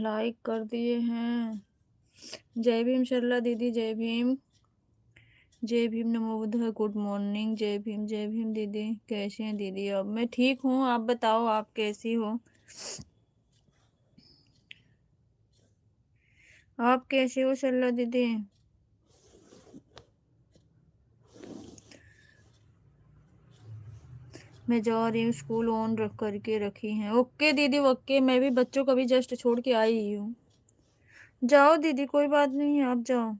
Like कर दिए हैं। जय भीम शर्ला दीदी, जय भीम। जय भीम, नमो बुद्धाय, गुड मॉर्निंग। जय भीम, जय भीम दीदी। कैसी हैं दीदी? अब मैं ठीक हूँ, आप बताओ आप कैसी हो? आप कैसे हो शर्ला दीदी? मैं जा रही हूँ, स्कूल ऑन रख करके रखी हैं। ओके दीदी, ओके। मैं भी बच्चों को भी जस्ट छोड़ के आई ही हूँ। जाओ दीदी, कोई बात नहीं है, आप जाओ।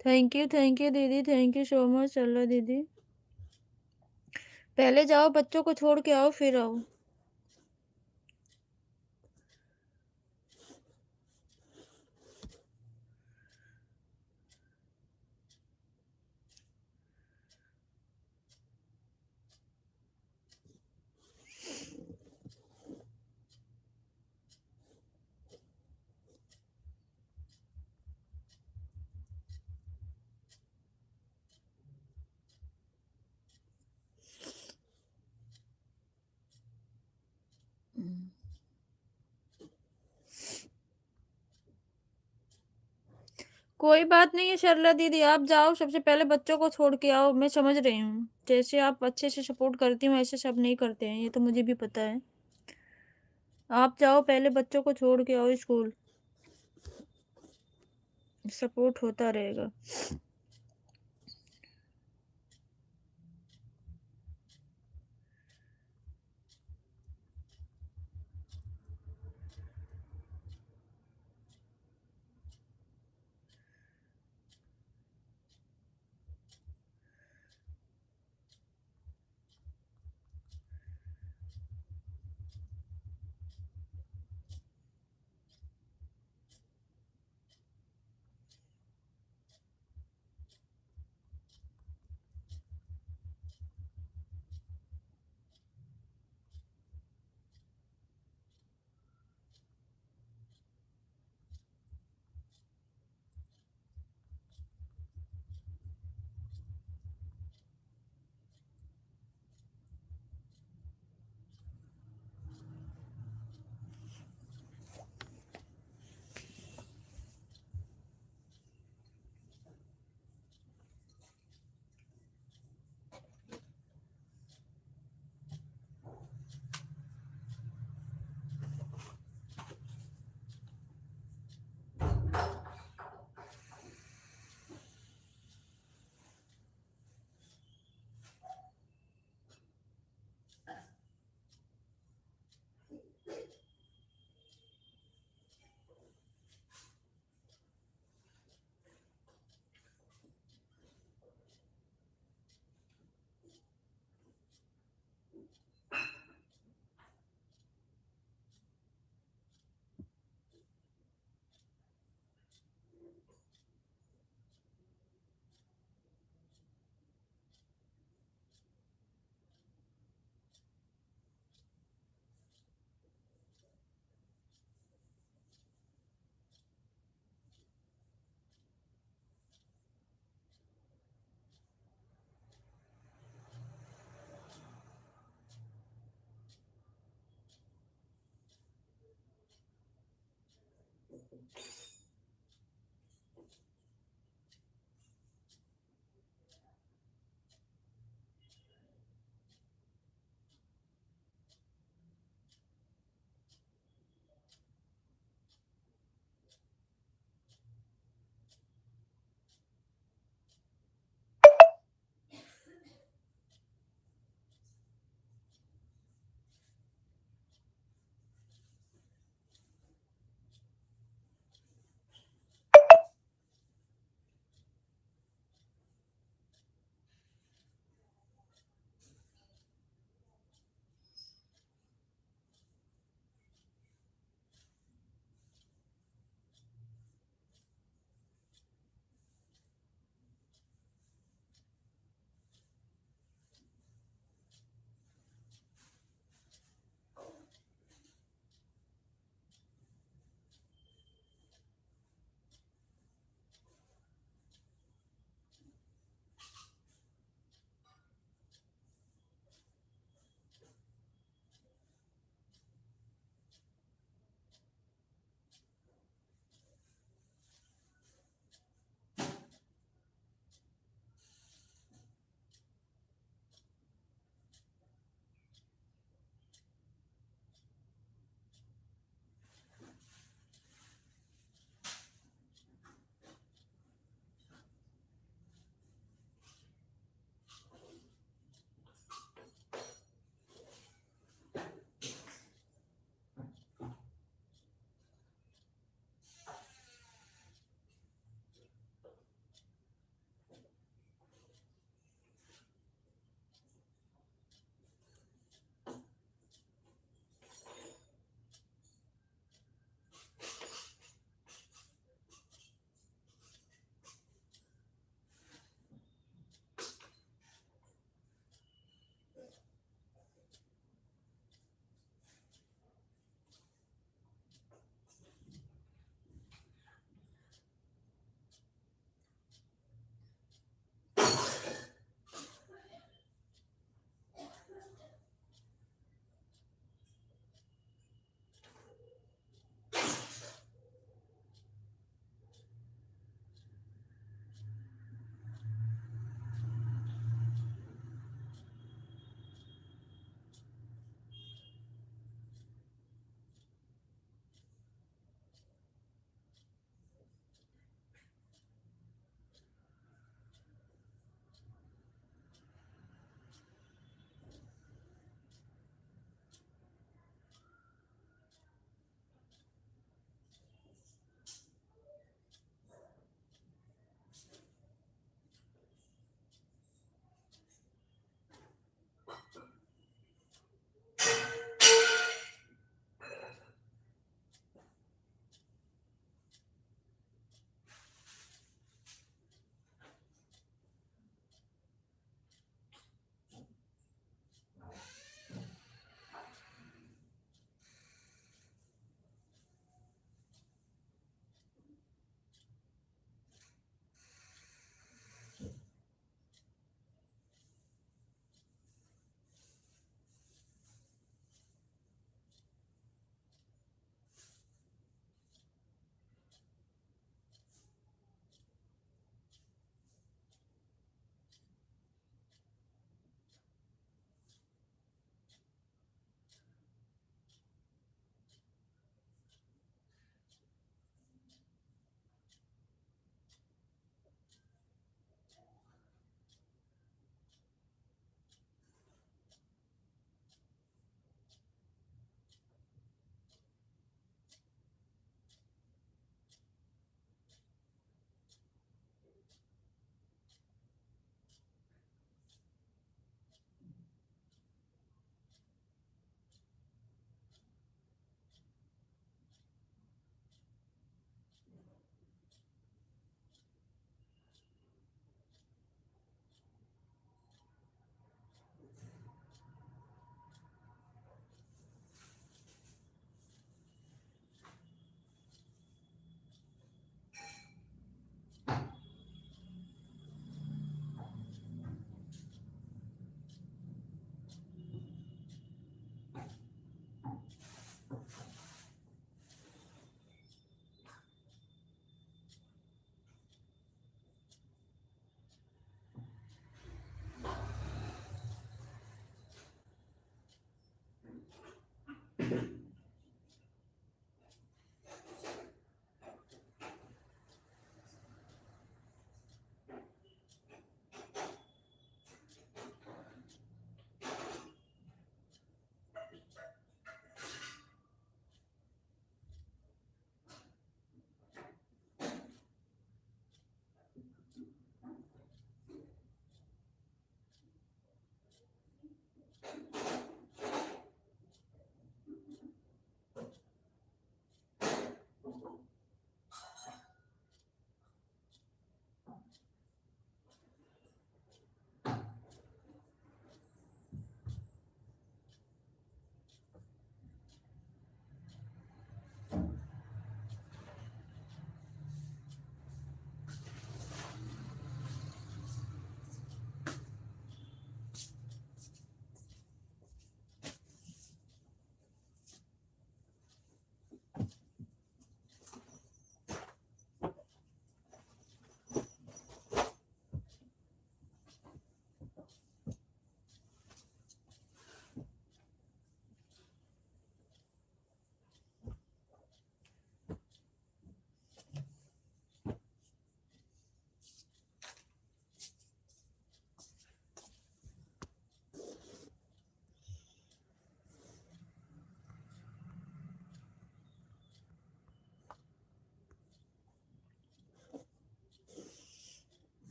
थैंक यू दीदी, thank you so much Sharla दीदी। पहले जाओ, बच्चों को छोड़ के आओ, फिर आओ। कोई बात नहीं है शर्ला दीदी, आप जाओ, सबसे पहले बच्चों को छोड़ के आओ। मैं समझ रही हूँ, जैसे आप अच्छे से सपोर्ट करती हूँ ऐसे सब नहीं करते हैं, ये तो मुझे भी पता है। आप जाओ, पहले बच्चों को छोड़ के आओ स्कूल, सपोर्ट होता रहेगा।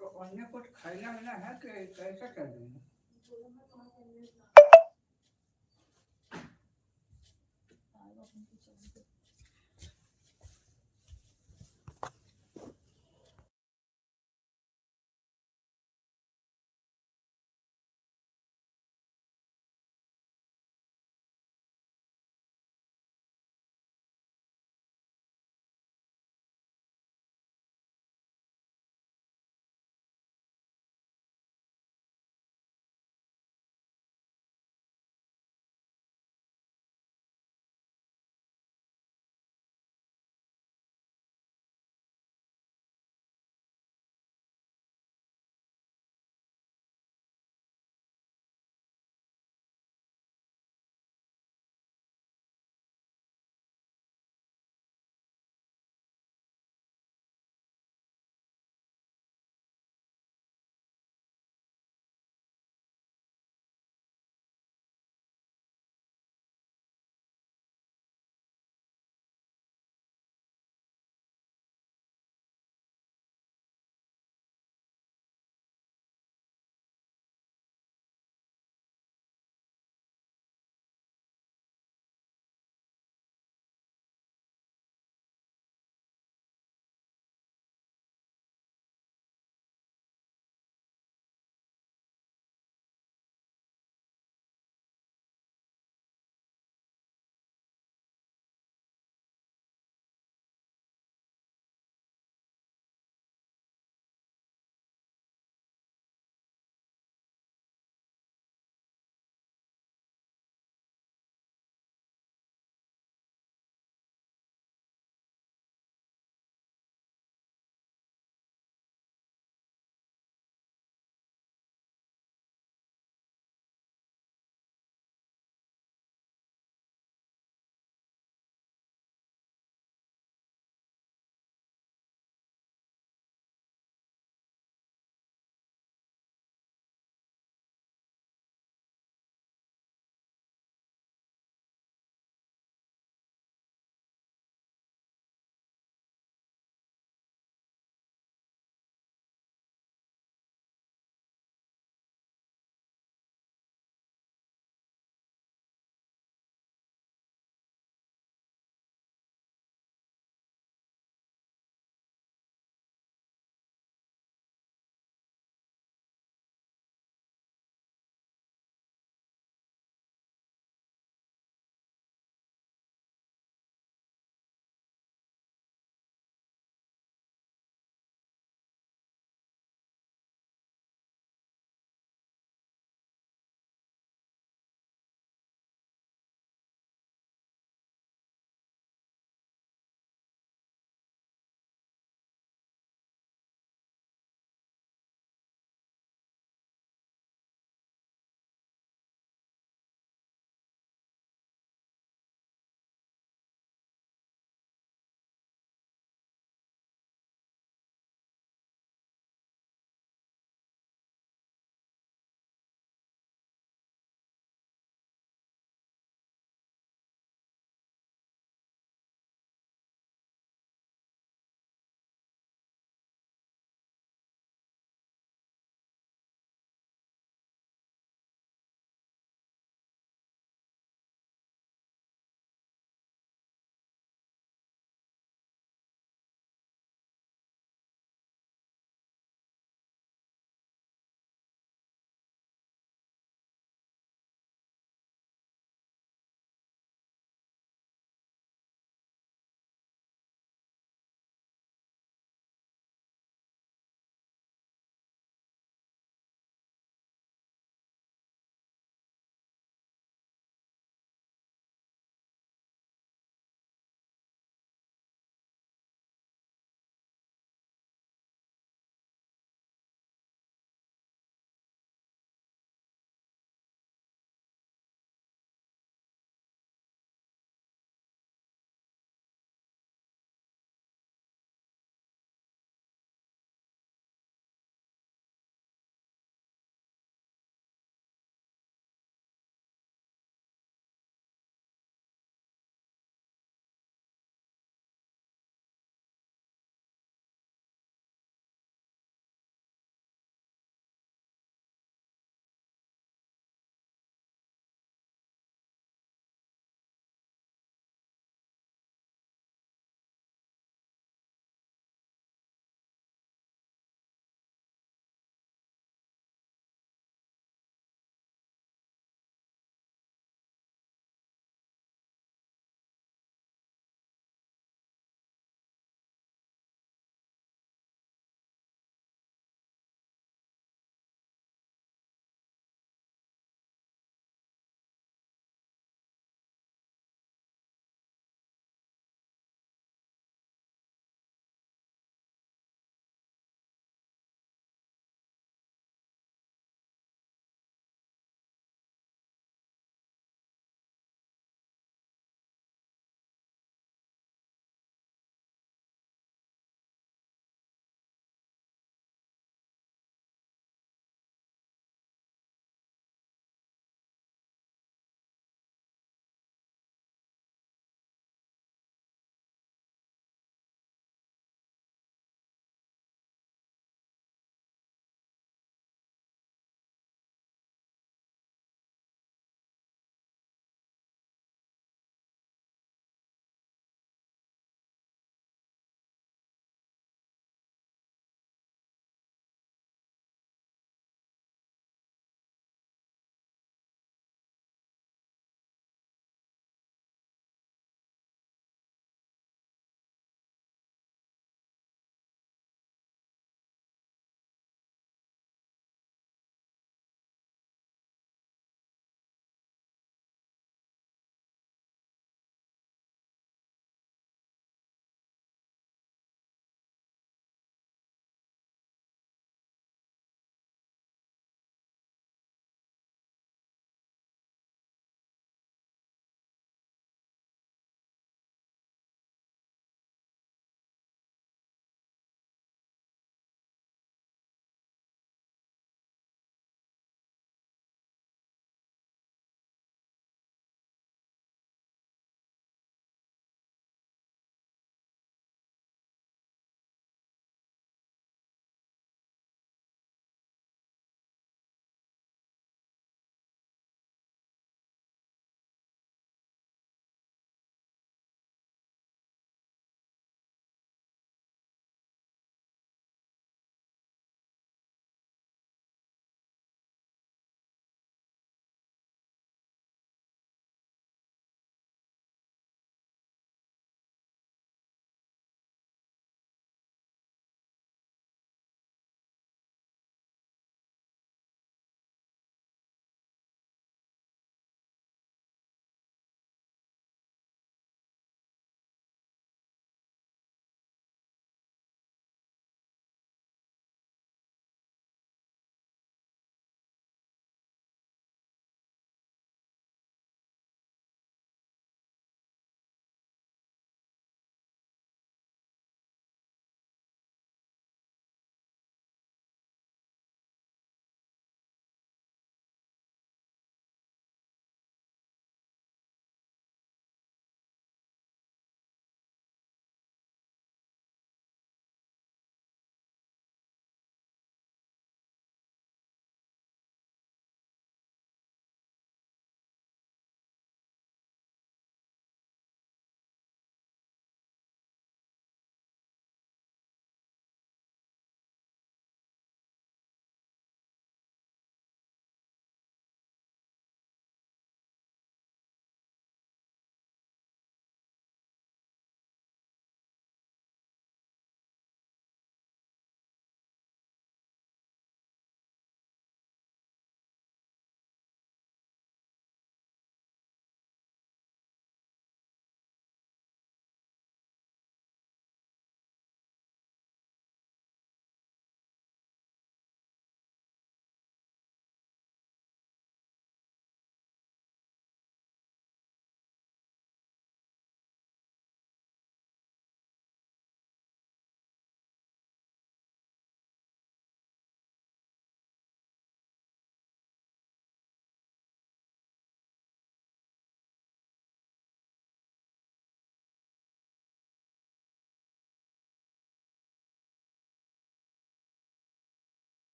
तो अन्य कुछ खाना वाना है कि कैसे कर देंगे?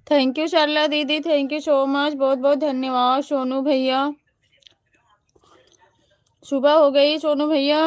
थैंक यू सरला दीदी, थैंक यू सो मच, बहुत बहुत धन्यवाद सोनू भैया। सुबह हो गई सोनू भैया।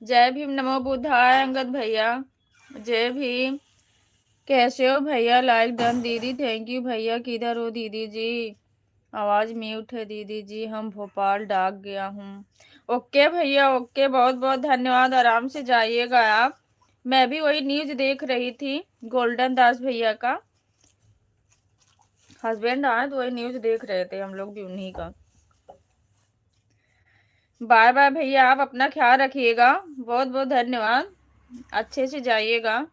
जय भीम, नमो बुद्धाय अंगद भैया, जय भीम। कैसे हो भैया? लाइक डन दीदी, थैंक यू भैया। किधर हो दीदी जी? आवाज म्यूट है दीदी जी, हम भोपाल डाक गया हूँ। ओके भैया, ओके, बहुत बहुत धन्यवाद। आराम से जाइएगा आप। मैं भी वही न्यूज देख रही थी, गोल्डन दास भैया का हस्बैंड आए तो वही न्यूज देख रहे थे, हम लोग भी उन्हीं का। बाय बाय भैया, आप अपना ख्याल रखिएगा। बहुत बहुत धन्यवाद, अच्छे से जाइएगा।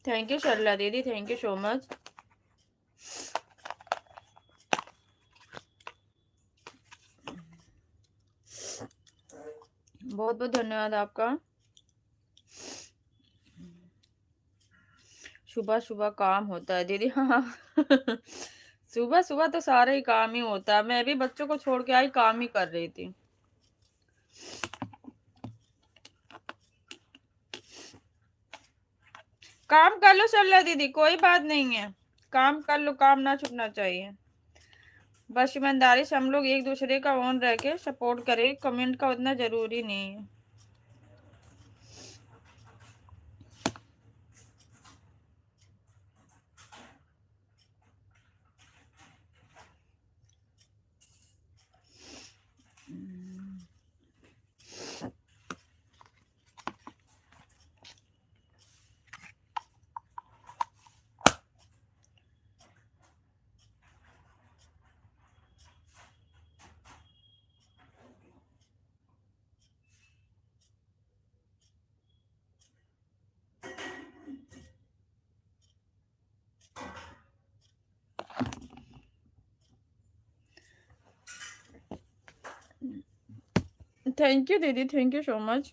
थैंक यू सरला दीदी, थैंक यू सो मच। बहुत बहुत धन्यवाद आपका। सुबह सुबह काम होता है दीदी, हाँ। सुबह सुबह तो सारा ही काम ही होता है। मैं भी बच्चों को छोड़ के आई, काम ही कर रही थी। काम कर लो सरला दीदी, कोई बात नहीं है, काम कर लो, काम ना छूटना चाहिए। बस ईमानदारी से हम लोग एक दूसरे का ऑन रह के सपोर्ट करें, कमेंट का उतना जरूरी नहीं है। थैंक यू दीदी, thank you so much.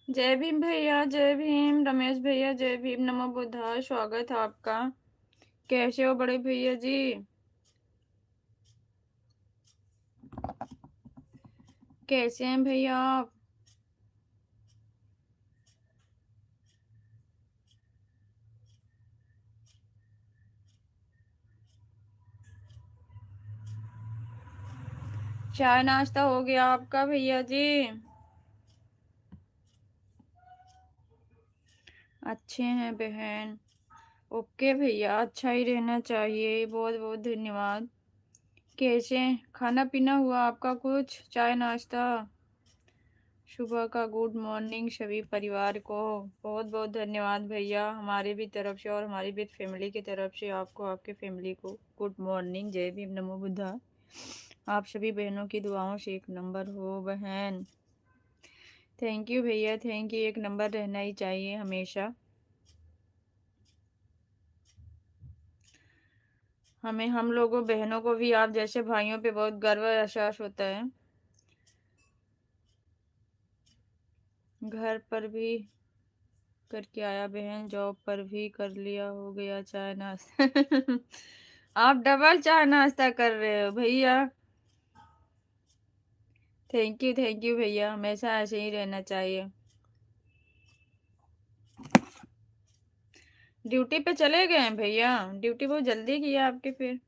Jai Bhim भैया, जय भीम। रमेश भैया, जय भीम, नमो बुद्धाय। स्वागत है आपका। कैसे हो बड़े भैया जी? कैसे हैं भैया आप? चाय नाश्ता हो गया आपका भैया जी? अच्छे हैं बहन। ओके भैया, अच्छा ही रहना चाहिए। बहुत बहुत धन्यवाद। कैसे खाना पीना हुआ आपका? कुछ चाय नाश्ता? सुबह का गुड मॉर्निंग सभी परिवार को। बहुत बहुत धन्यवाद भैया, हमारी भी तरफ से और हमारी भी फैमिली की तरफ से आपको, आपके फैमिली को गुड मॉर्निंग। जय भीम, नमो बुद्धा। आप सभी बहनों की दुआओं से एक नंबर हो बहन। थैंक यू भैया, थैंक यू। एक नंबर रहना ही चाहिए हमेशा। हमें, हम लोगों बहनों को भी आप जैसे भाइयों पे बहुत गर्व और एहसास होता है। घर पर भी करके आया बहन, जॉब पर भी कर लिया, हो गया चाय नाश्ता। आप डबल चाय नाश्ता कर रहे हो भैया। थैंक यू भैया, हमेशा ऐसे ही रहना चाहिए। ड्यूटी पे चले गए हैं भैया? ड्यूटी बहुत जल्दी किया आपके फिर।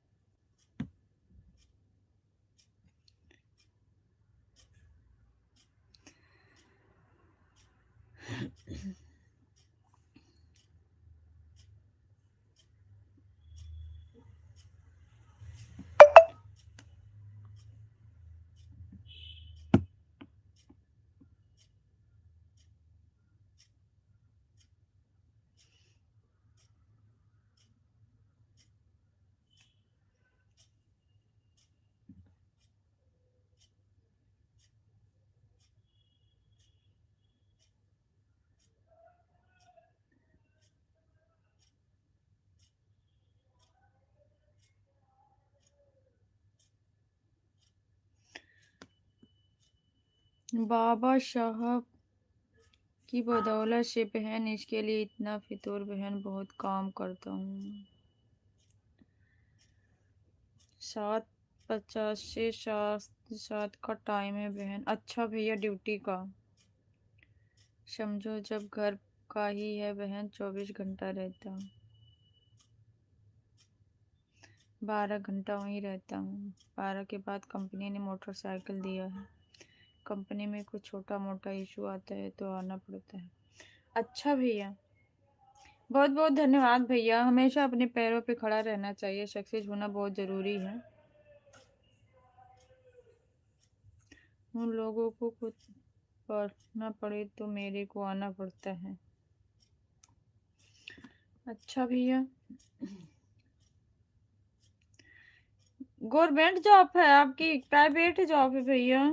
बाबा साहब की बदौलत से बहन, इसके लिए इतना फितूर बहन, बहुत काम करता हूँ। 7:50 से 7:07 का टाइम है बहन। अच्छा भैया, ड्यूटी का समझो, जब घर का ही है बहन, 24 घंटा रहता हूँ। 12 घंटा वहीं रहता हूँ। 12 के बाद कंपनी ने मोटरसाइकिल दिया है। कंपनी में कुछ छोटा मोटा इशू आता है तो आना पड़ता है। अच्छा भैया, बहुत बहुत धन्यवाद भैया। हमेशा अपने पैरों पे खड़ा रहना चाहिए, सक्सेस होना बहुत ज़रूरी है। उन लोगों को कुछ पढ़ना पड़े तो मेरे को आना पड़ता है। अच्छा भैया, गवर्नमेंट जॉब है आपकी, प्राइवेट जॉब है भैया?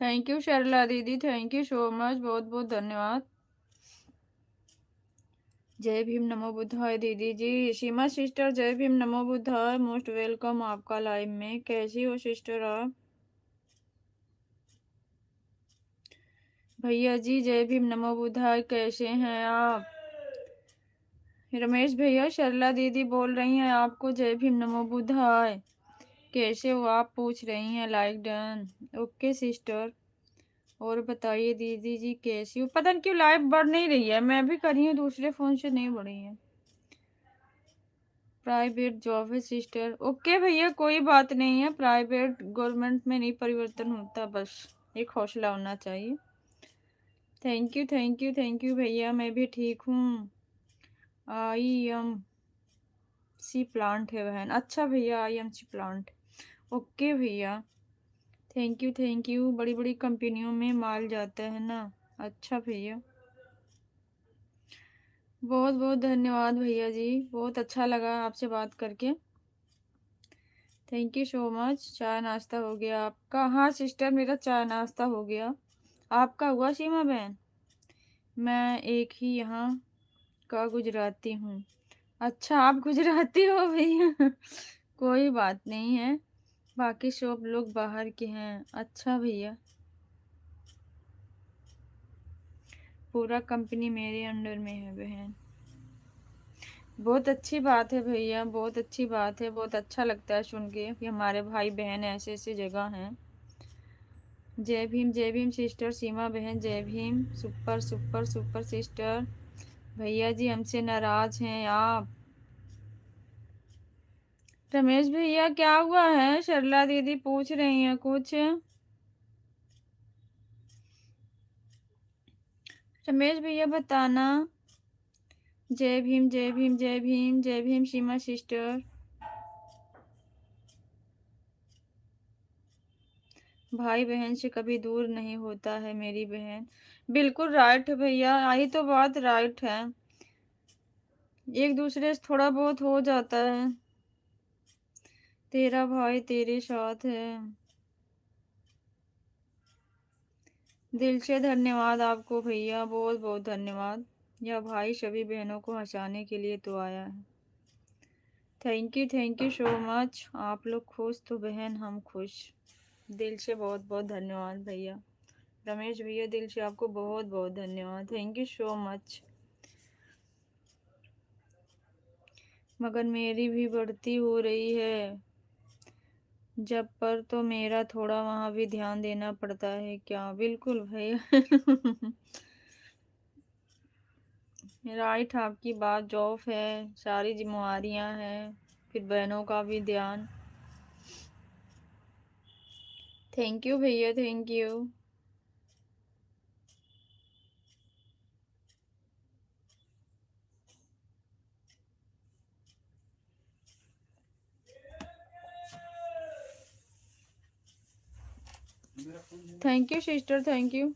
थैंक यू शर्ला दीदी, थैंक यू सो मच, बहुत बहुत धन्यवाद। जय भीम, नमो बुद्धाय दीदी जी। सीमा सिस्टर, जय भीम, नमो बुद्धाय, मोस्ट वेलकम आपका लाइव में। कैसी हो सिस्टर आप? भैया जी, जय भीम, नमो बुद्धाय, कैसे हैं आप? रमेश भैया, शर्ला दीदी बोल रही हैं आपको जय भीम, नमो बुद्धाय। कैसे हो आप, पूछ रही हैं। Like done. Okay sister. और बताइए दीदी जी, कैसी हो? पता नहीं क्यों लाइव बढ़ नहीं रही है। मैं भी करी हूँ, दूसरे फ़ोन से नहीं बढ़ी है। प्राइवेट जॉब है सिस्टर। ओके भैया, कोई बात नहीं है, प्राइवेट गवर्नमेंट में नहीं परिवर्तन होता, बस एक हौसला होना चाहिए। Thank you thank you thank you भैया, मैं भी ठीक हूँ। IMC प्लांट है बहन। अच्छा भैया, IMC प्लांट। ओके भैया, थैंक यू। बड़ी बड़ी कंपनियों में माल जाता है ना। अच्छा भैया, बहुत बहुत धन्यवाद भैया जी, बहुत अच्छा लगा आपसे बात करके। Thank you so much. चाय नाश्ता हो गया आपका? हाँ सिस्टर, मेरा चाय नाश्ता हो गया। आपका हुआ सीमा बहन? मैं एक ही यहाँ का गुजराती हूँ। अच्छा, आप गुजराती हो भैया? कोई बात नहीं है, बाकी सब लोग बाहर के हैं। अच्छा भैया, पूरा कंपनी मेरे अंडर में है बहन। बहुत अच्छी बात है भैया, बहुत अच्छी बात है, बहुत अच्छा लगता है सुन के कि हमारे भाई बहन ऐसे ऐसी जगह हैं। जय भीम सिस्टर सीमा बहन, जय Bhim. Super super super sister. भैया जी हमसे नाराज हैं आप? रमेश भैया क्या हुआ है? सरला दीदी पूछ रही हैं कुछ। रमेश भैया बताना। जय भीम जय भीम जय भीम जय भीम सीमा सिस्टर। भाई बहन से कभी दूर नहीं होता है मेरी बहन। बिल्कुल राइट है भैया, यही तो बात राइट है, एक दूसरे से थोड़ा बहुत हो जाता है। तेरा भाई तेरे साथ है। दिल से धन्यवाद आपको भैया, बहुत बहुत धन्यवाद। यह भाई सभी बहनों को हंसाने के लिए तो आया है। Thank you so much. आप लोग खुश तो बहन हम खुश। दिल से बहुत बहुत धन्यवाद भैया। रमेश भैया दिल से आपको बहुत बहुत धन्यवाद, थैंक यू सो मच। मगर मेरी भी बढ़ती हो रही है जब पर, तो मेरा थोड़ा वहाँ भी ध्यान देना पड़ता है क्या? बिल्कुल भैया। राइट, आपकी बात। जॉब है, सारी जिम्मेवारियां हैं, फिर बहनों का भी ध्यान। थैंक यू भैया, thank you. Thank you sister, thank you.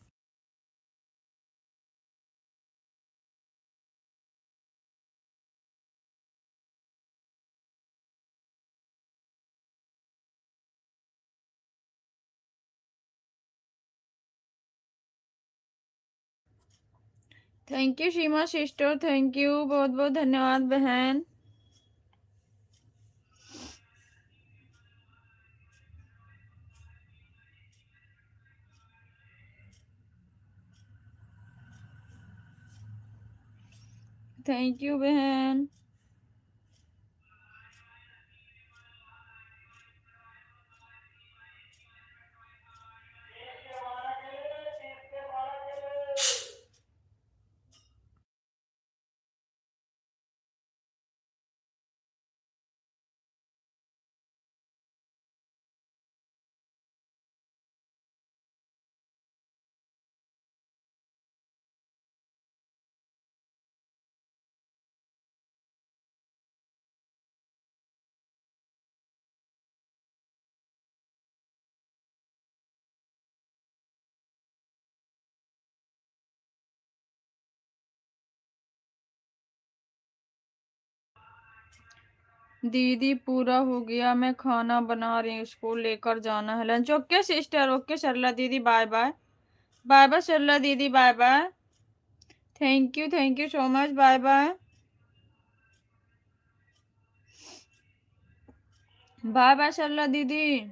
Thank you Seema sister, thank you, बहुत बहुत धन्यवाद बहन। थैंक यू बहन। दीदी पूरा हो गया, मैं खाना बना रही हूँ, स्कूल लेकर जाना है lunch. Okay sister, okay Sarla दीदी, bye bye. Bye bye Sarla दीदी, bye bye. Thank you so much, bye bye. Bye bye Sarla दीदी।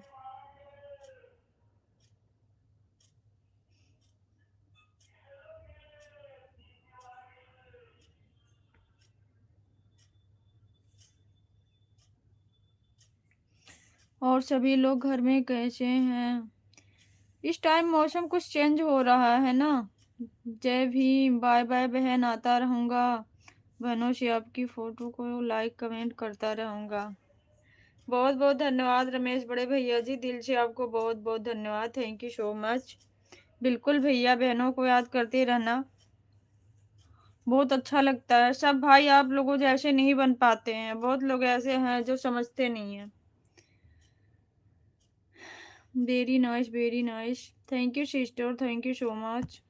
और सभी लोग घर में कैसे हैं? इस टाइम मौसम कुछ चेंज हो रहा है ना। जय भीम, बाय बाय बहन, आता रहूंगा। बनोशी आपकी फोटो को लाइक कमेंट करता रहूंगा। बहुत बहुत धन्यवाद रमेश बड़े भैया जी, दिल से आपको बहुत बहुत धन्यवाद। Thank you so much. बिल्कुल भैया बहनों को याद करते रहना, बहुत अच्छा लगता है। सब भाई आप लोगों जैसे नहीं बन पाते हैं, बहुत लोग ऐसे हैं जो समझते नहीं हैं। Very nice very nice, thank you sister, thank you so much.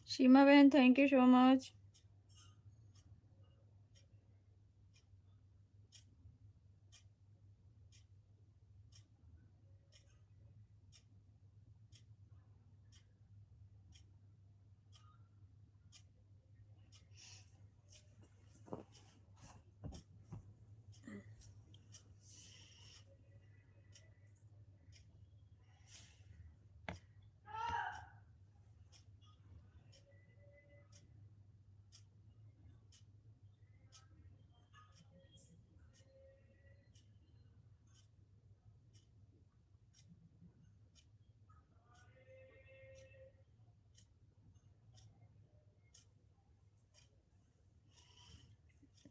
Seema बहन thank you so much.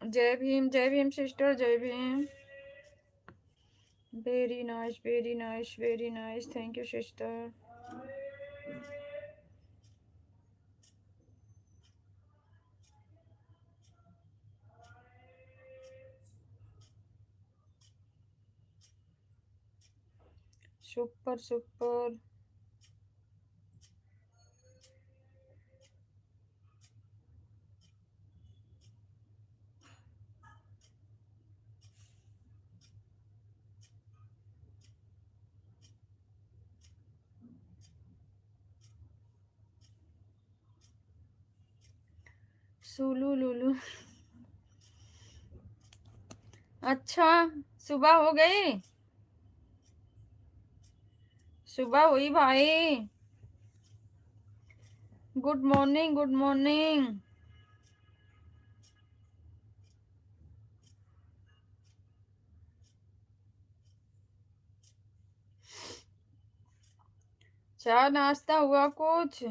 Jai Bhim sister, Jai Bhim. Very nice very nice very nice, thank you sister. Super super. सुलू लुलू। अच्छा, सुबह हो गई, सुबह हुई भाई। Good morning good morning. चाय नाश्ता हुआ कुछ?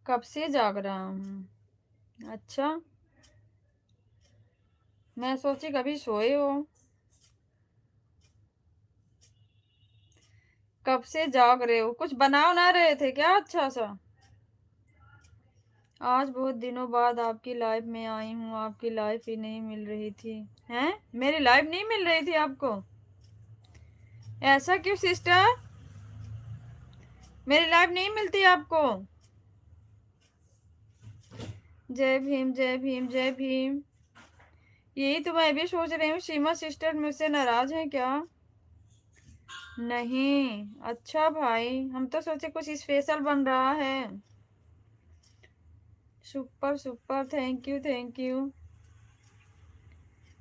कब से जाग रहा हूँ। अच्छा, मैं सोची कभी सोए हो। कब से जाग रहे हो, कुछ बनाओ ना रहे थे क्या अच्छा सा? आज बहुत दिनों बाद आपकी लाइफ में आई हूँ, आपकी लाइफ ही नहीं मिल रही थी। हैं, मेरी लाइफ नहीं मिल रही थी आपको? ऐसा क्यों सिस्टर, मेरी लाइफ नहीं मिलती आपको? जय भीम जय भीम जय भीम। यही तो मैं भी सोच रही हूँ, सीमा सिस्टर मुझसे नाराज है क्या? नहीं, अच्छा भाई, हम तो सोचे कुछ स्पेशल बन रहा है। Super super, thank you thank you.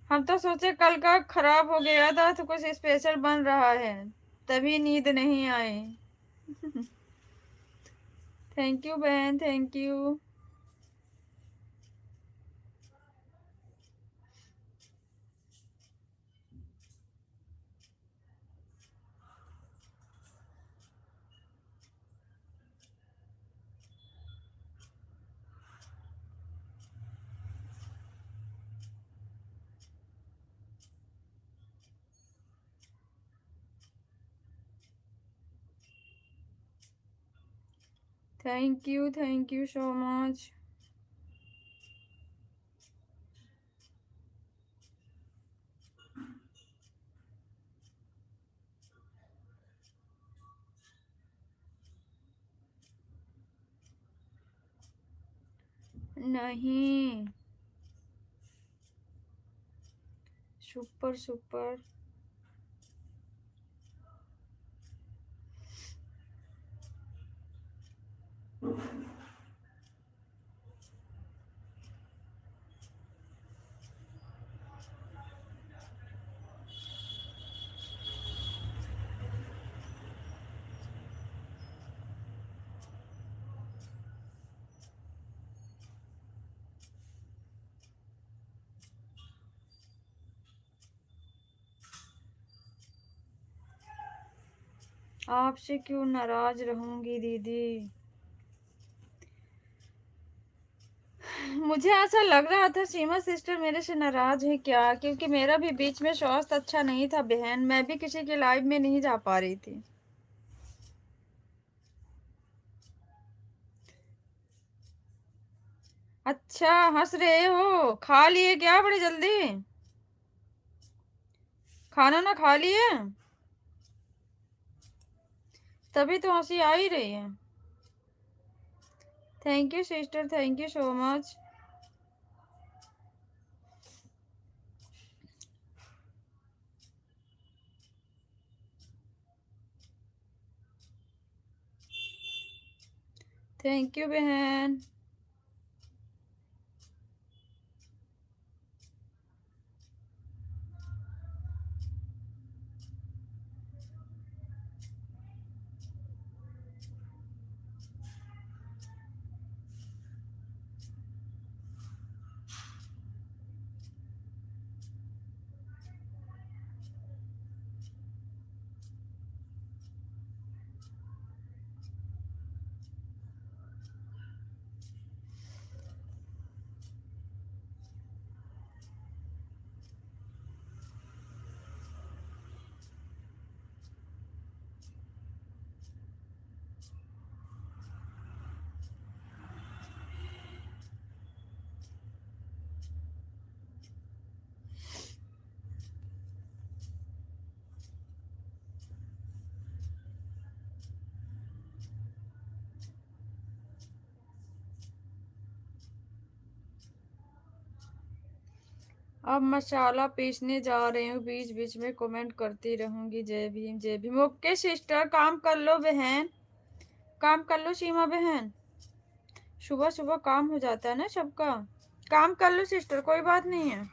हम तो सोचे कल का खराब हो गया था तो कुछ स्पेशल बन रहा है, तभी नींद नहीं आई। थैंक यू बहन, thank you. Thank you so much. नहीं, सुपर सुपर। आपसे क्यों नाराज रहूंगी दीदी। मुझे ऐसा लग रहा था सीमा सिस्टर मेरे से नाराज है क्या, क्योंकि मेरा भी बीच में स्वास्थ्य अच्छा नहीं था बहन, मैं भी किसी के लाइव में नहीं जा पा रही थी। अच्छा हंस रहे हो, खा लिए क्या बड़ी जल्दी, खाना ना खा लिए, तभी तो हंसी आ ही रही है। Thank you sister, thank you so much. Thank you बहन। अब मसाला पीसने जा रही हूँ, बीच बीच में कमेंट करती रहूंगी। जय भीम जय भीम। ओके सिस्टर, काम कर लो बहन, काम कर लो सीमा बहन, सुबह सुबह काम हो जाता है ना सबका। काम कर लो सिस्टर, कोई बात नहीं है।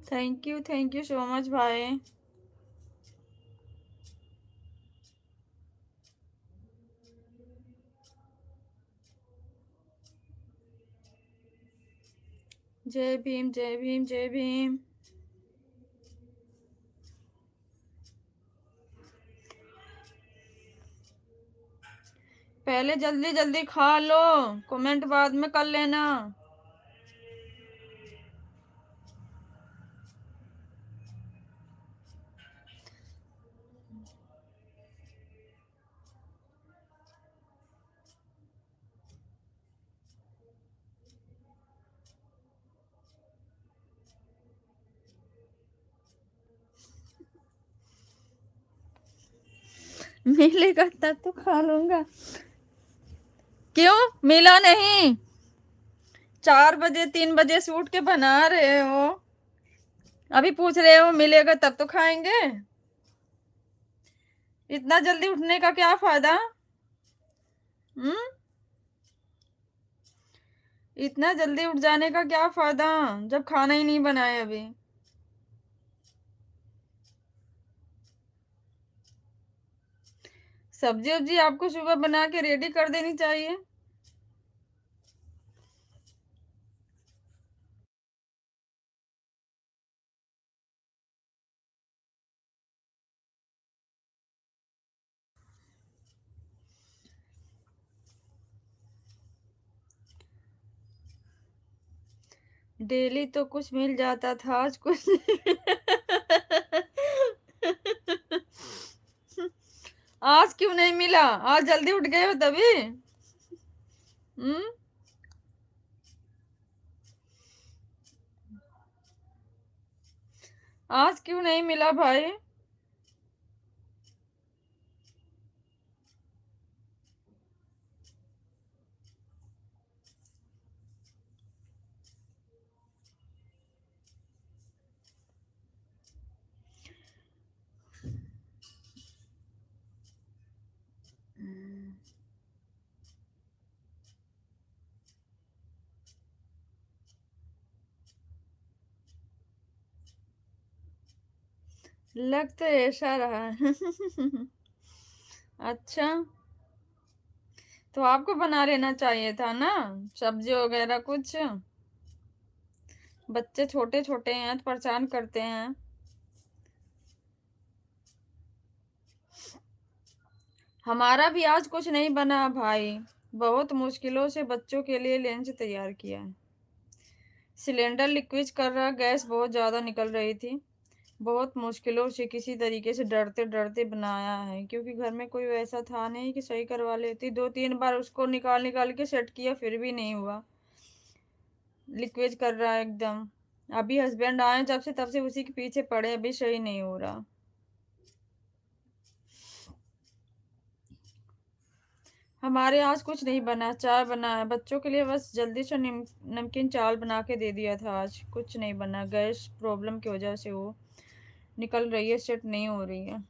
थैंक यू सो मच भाई। जय भीम जय भीम जय भीम। पहले जल्दी जल्दी खा लो, कमेंट बाद में कर लेना। मिलेगा तब तो खा लूंगा। क्यों मिला नहीं? 4 बजे 3 बजे से उठ के बना रहे हो, अभी पूछ रहे हो मिलेगा तब तो खाएंगे। इतना जल्दी उठने का क्या फायदा? हम्म, इतना जल्दी उठ जाने का क्या फायदा जब खाना ही नहीं बनाए अभी। सब्जी वब्जी आपको सुबह बना के रेडी कर देनी चाहिए। डेली तो कुछ मिल जाता था, आज कुछ आज क्यों नहीं मिला? आज जल्दी उठ गए हो तभी? हम्म। आज क्यों नहीं मिला भाई? लग तो ऐसा रहा है। अच्छा, तो आपको बना लेना चाहिए था ना, सब्जी वगैरह कुछ। बच्चे छोटे छोटे हैं तो परेशान करते हैं। हमारा भी आज कुछ नहीं बना भाई। बहुत मुश्किलों से बच्चों के लिए लंच तैयार किया है। सिलेंडर लीकेज कर रहा, गैस बहुत ज्यादा निकल रही थी। बहुत मुश्किलों से किसी तरीके से डरते डरते बनाया है, क्योंकि घर में कोई वैसा था नहीं कि सही करवा लेती। 2-3 बार उसको निकाल निकाल के सेट किया, फिर भी नहीं हुआ। लीकेज कर रहा है एकदम। अभी हस्बैंड आए जब से, तब से उसी के पीछे पड़े, अभी सही नहीं हो रहा। हमारे आज कुछ नहीं बना, चाय बना है बच्चों के लिए, बस जल्दी से नमकीन चावल बना के दे दिया था। आज कुछ नहीं बना, गैस प्रॉब्लम की वजह से वो निकल रही है, सेट नहीं हो रही है।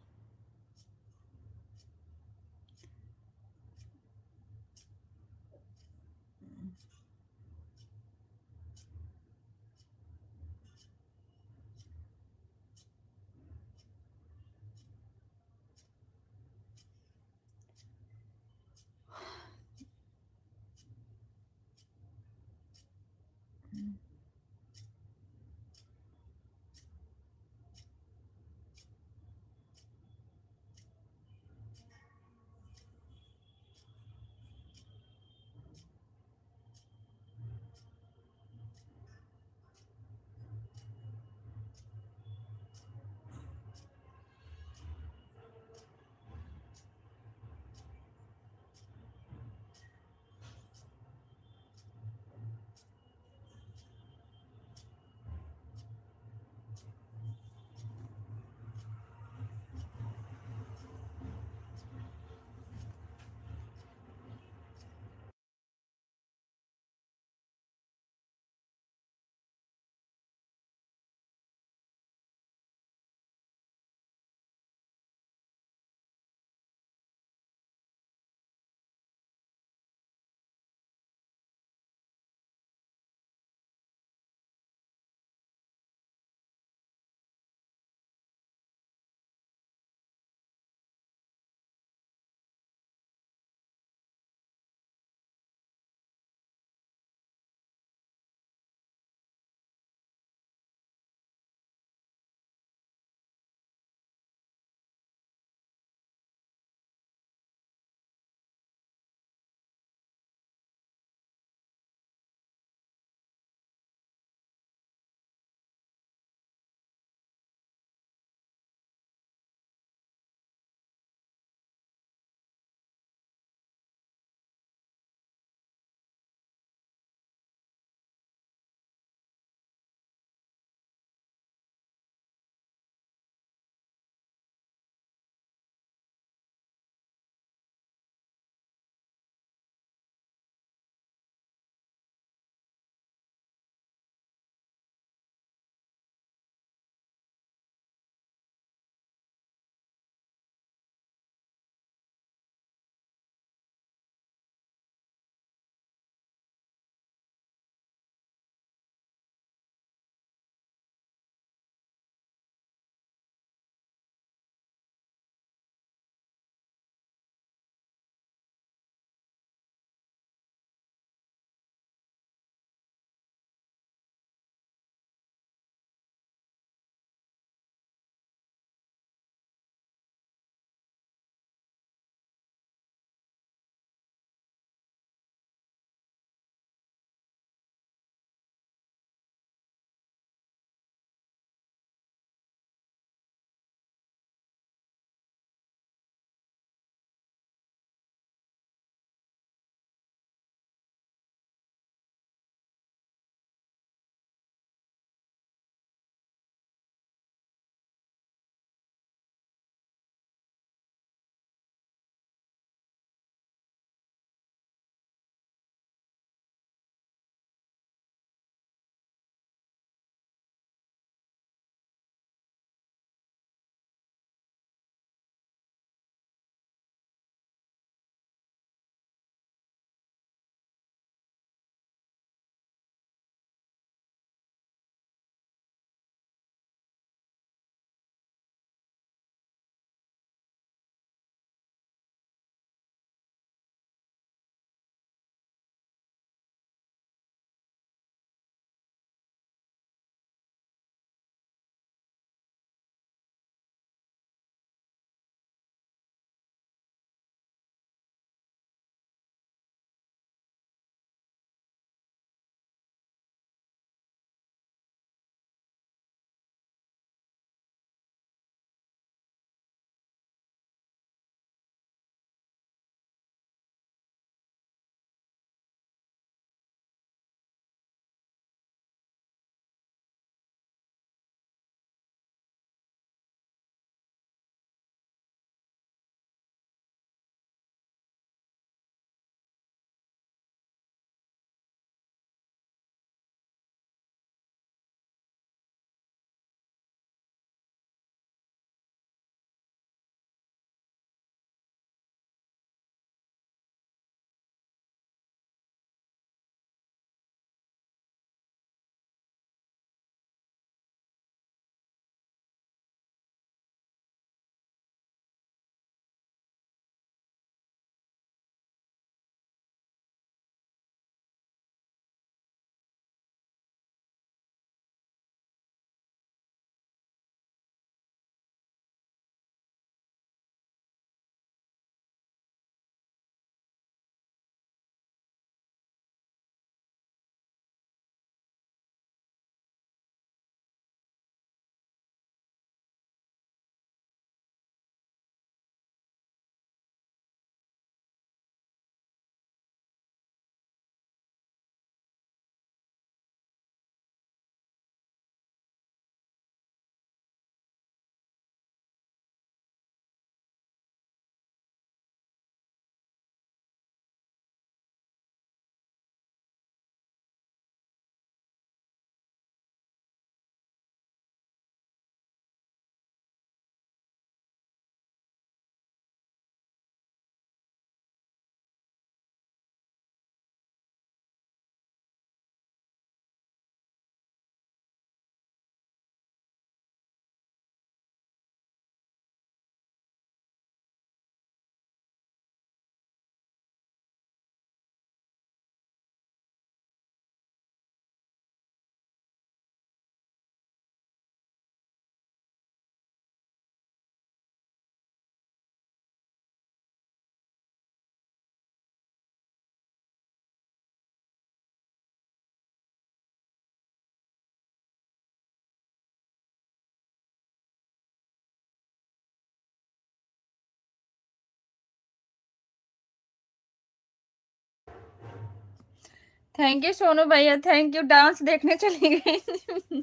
थैंक यू सोनू भैया, थैंक यू। डांस देखने चली गई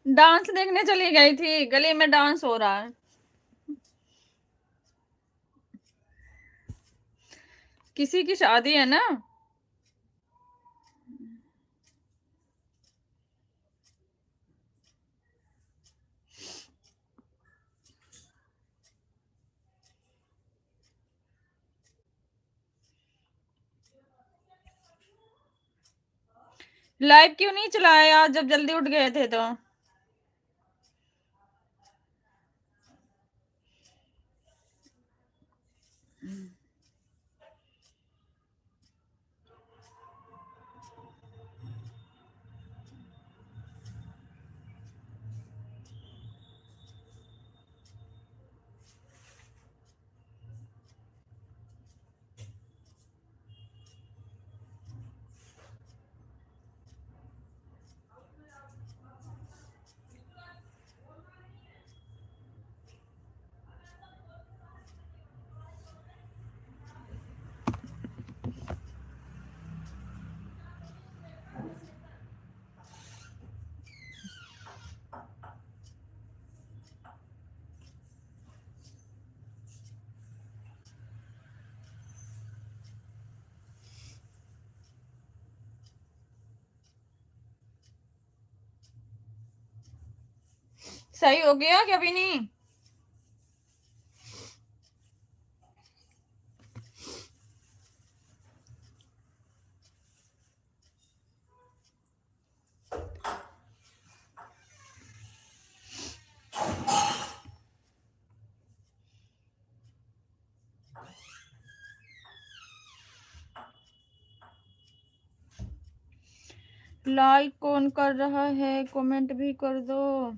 डांस देखने चली गई थी, गली में डांस हो रहा है। किसी की शादी है ना। लाइव क्यों नहीं चलाया आज जब जल्दी उठ गए थे तो? सही हो गया क्या? अभी नहीं। लाइक कौन कर रहा है? कमेंट भी कर दो।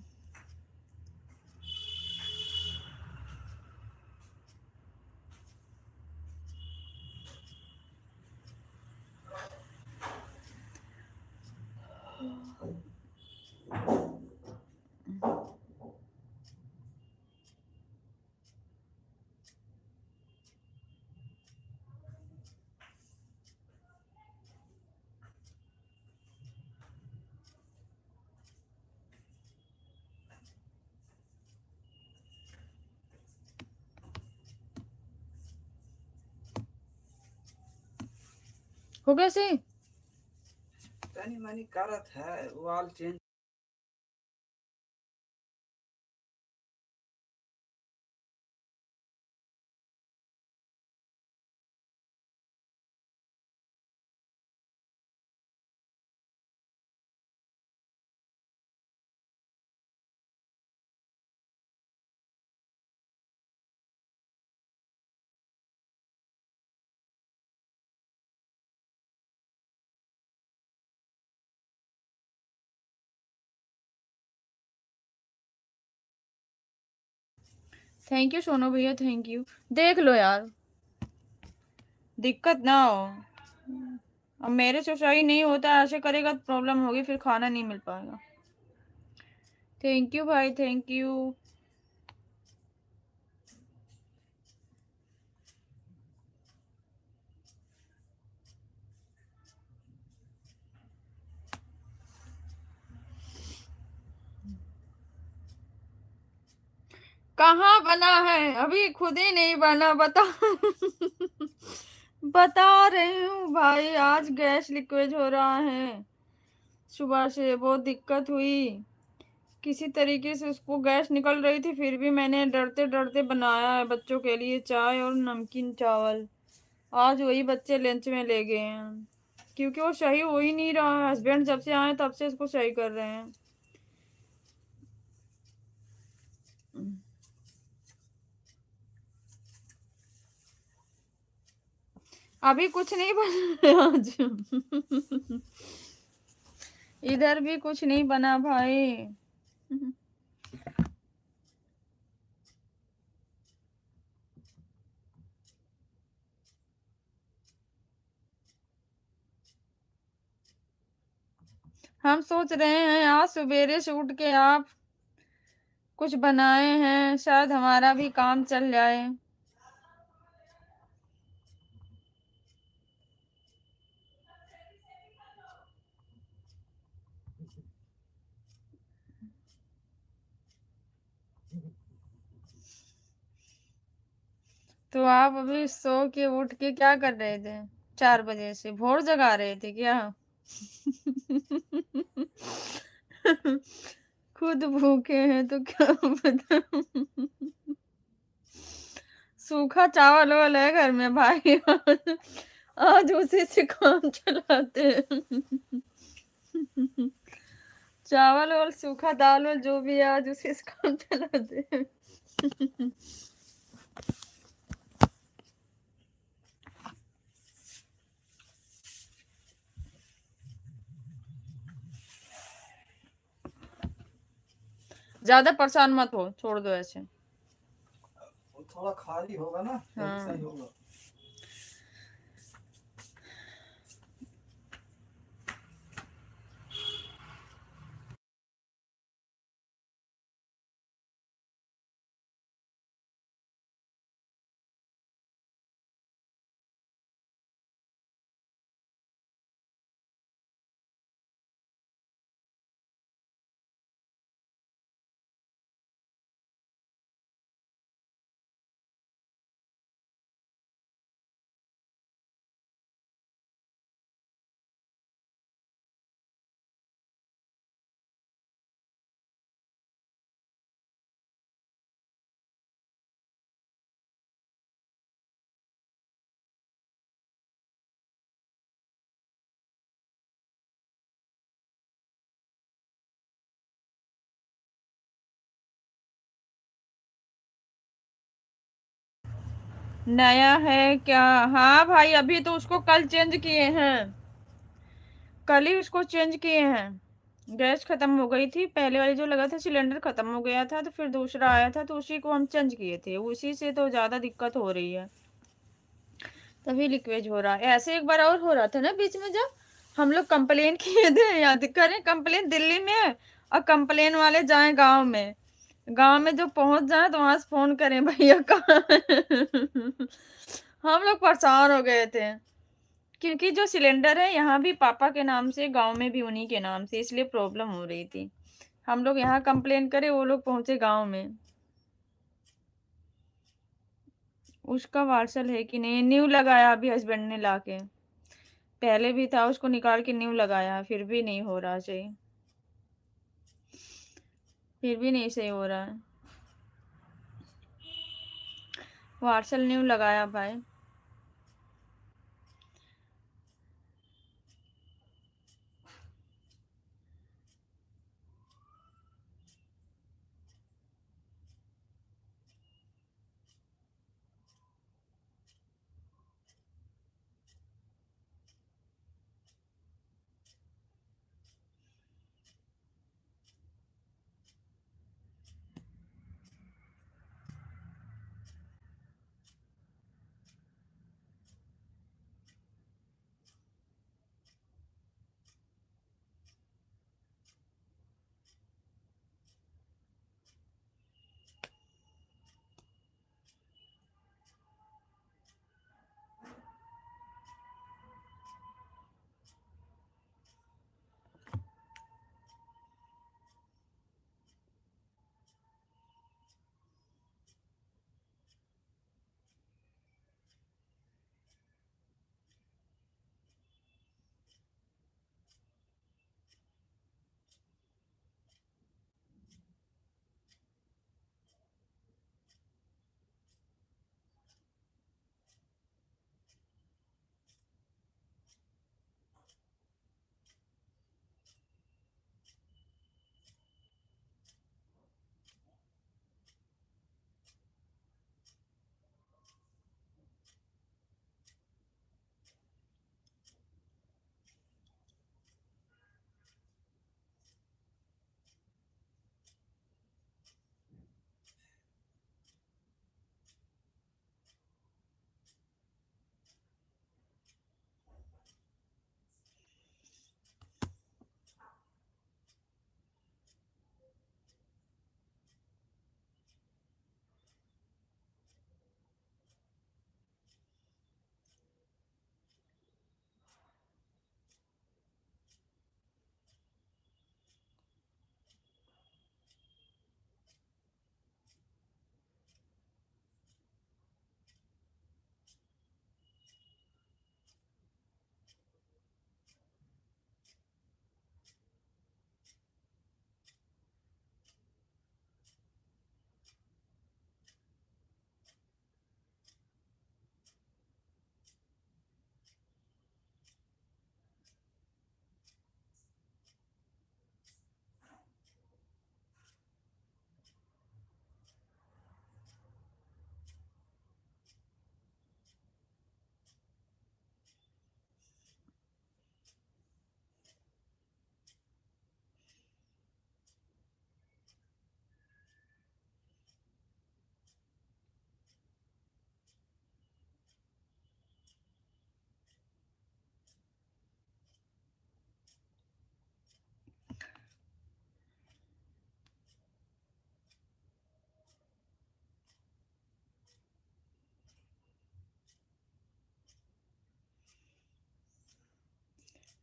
हो गया सही। तनी मनी करत है, वाल चेंज। थैंक यू सोनू भैया, थैंक यू। देख लो यार, दिक्कत ना हो। अब मेरे से सही नहीं होता, ऐसे करेगा तो प्रॉब्लम होगी, फिर खाना नहीं मिल पाएगा। थैंक यू भाई, थैंक यू। कहाँ बना है? अभी खुद ही नहीं बना, बता बता रही हूँ भाई, आज गैस लीकेज हो रहा है। सुबह से बहुत दिक्कत हुई, किसी तरीके से उसको गैस निकल रही थी, फिर भी मैंने डरते डरते बनाया है बच्चों के लिए चाय और नमकीन चावल। आज वही बच्चे लंच में ले गए हैं, क्योंकि वो सही हो ही नहीं रहा है। हस्बैंड जब से आए तब से इसको सही कर रहे हैं। अभी कुछ नहीं बना आज इधर भी कुछ नहीं बना भाई। हम सोच रहे हैं आज सवेरे से उठ के आप कुछ बनाए हैं, शायद हमारा भी काम चल जाए। तो आप अभी सो के उठ के क्या कर रहे थे 4 बजे से? भोर जगा रहे थे क्या? खुद भूखे हैं तो क्या पता। सूखा चावल वावल है घर में भाई। आज उसी से काम चलाते हैं। चावल और सूखा दाल और जो भी है आज उसी से काम चलाते हैं। ज्यादा परेशान मत हो, छोड़ दो ऐसे। वो थोड़ा खाली होगा ना तभी हाँ। सही होगा। नया है क्या? हाँ भाई, अभी तो उसको कल चेंज किए हैं। कल ही उसको चेंज किए हैं। गैस खत्म हो गई थी, पहले वाली जो लगा था सिलेंडर खत्म हो गया था, तो फिर दूसरा आया था तो उसी को हम चेंज किए थे। उसी से तो ज्यादा दिक्कत हो रही है, तभी लीकेज हो रहा है। ऐसे एक बार और हो रहा था ना बीच में, जब हम लोग कंप्लेन किए थे, याद करें? कंप्लेन दिल्ली में है और कंप्लेन वाले जाए गांव में, गांव में जो पहुंच जाए तो वहां से फोन करें भैया कहाँ है? हम लोग परेशान हो गए थे, क्योंकि जो सिलेंडर है यहाँ भी पापा के नाम से, गांव में भी उन्हीं के नाम से, इसलिए प्रॉब्लम हो रही थी। हम लोग यहाँ कंप्लेन करे, वो लोग पहुंचे गांव में। उसका पार्सल है कि नहीं? न्यू लगाया अभी हस्बैंड ने लाके। पहले भी था, उसको निकाल के न्यू लगाया, फिर भी नहीं हो रहा सही। फिर भी नहीं सही हो रहा है। पार्सल न्यू लगाया भाई।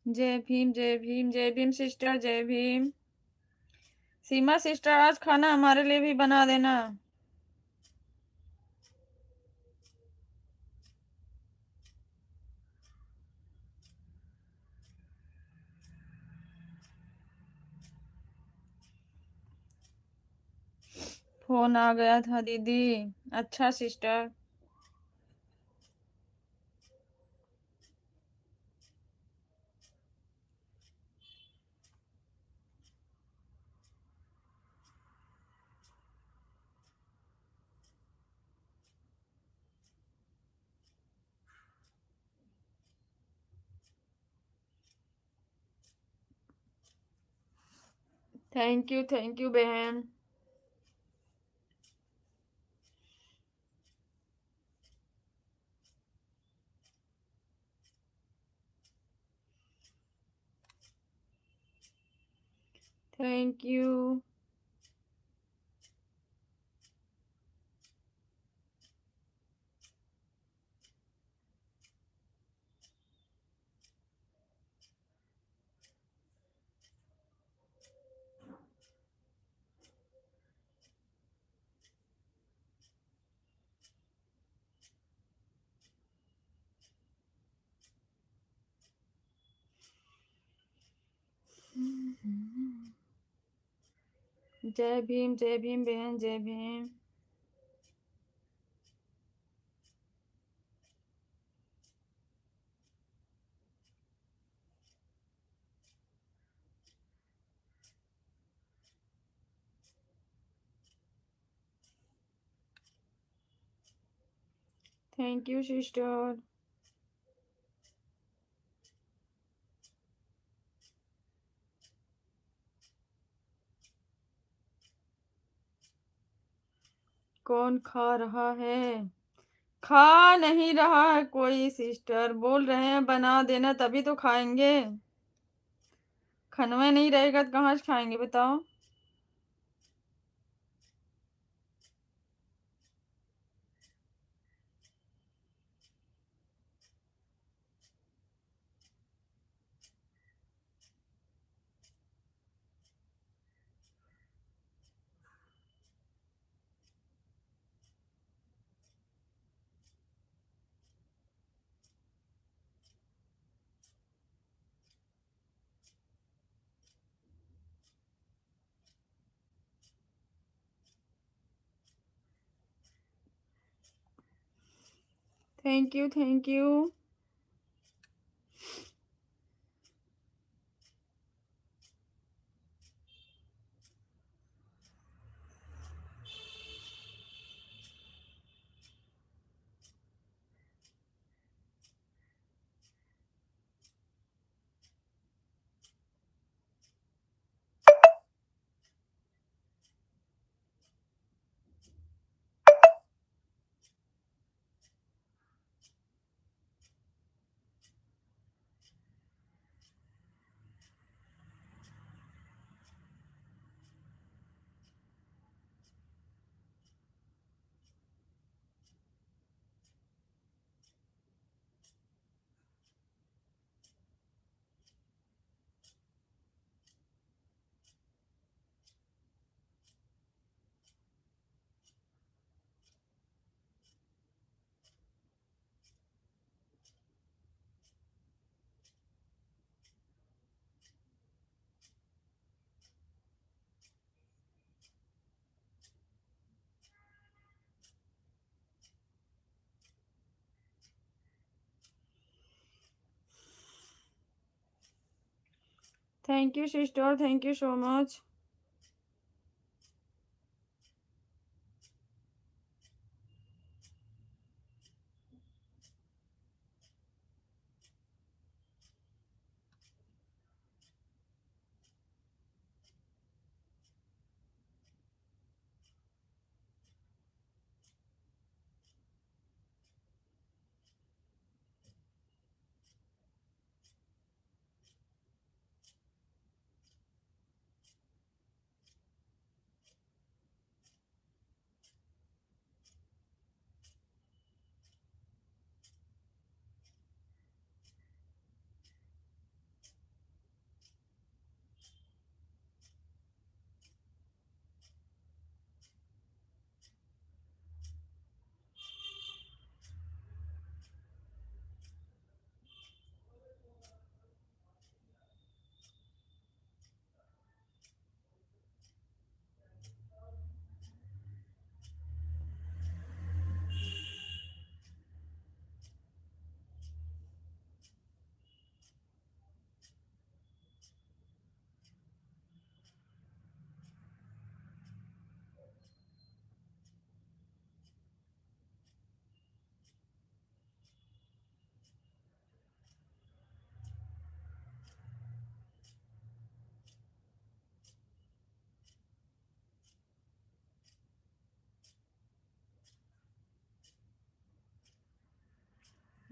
जय भीम जय भीम जय भीम सिस्टर, जय भीम। सीमा सिस्टर, आज खाना हमारे लिए भी बना देना। फोन आ गया था दीदी। अच्छा सिस्टर। थैंक यू बहन। Thank you. जय भीम बहन, जय भीम। Thank you sister. कौन खा रहा है? खा नहीं रहा है कोई सिस्टर, बोल रहे हैं बना देना तभी तो खाएंगे। खनवा नहीं रहेगा तो कहाँ से खाएंगे बताओ। Thank you, thank you. Thank you sister, thank you so much.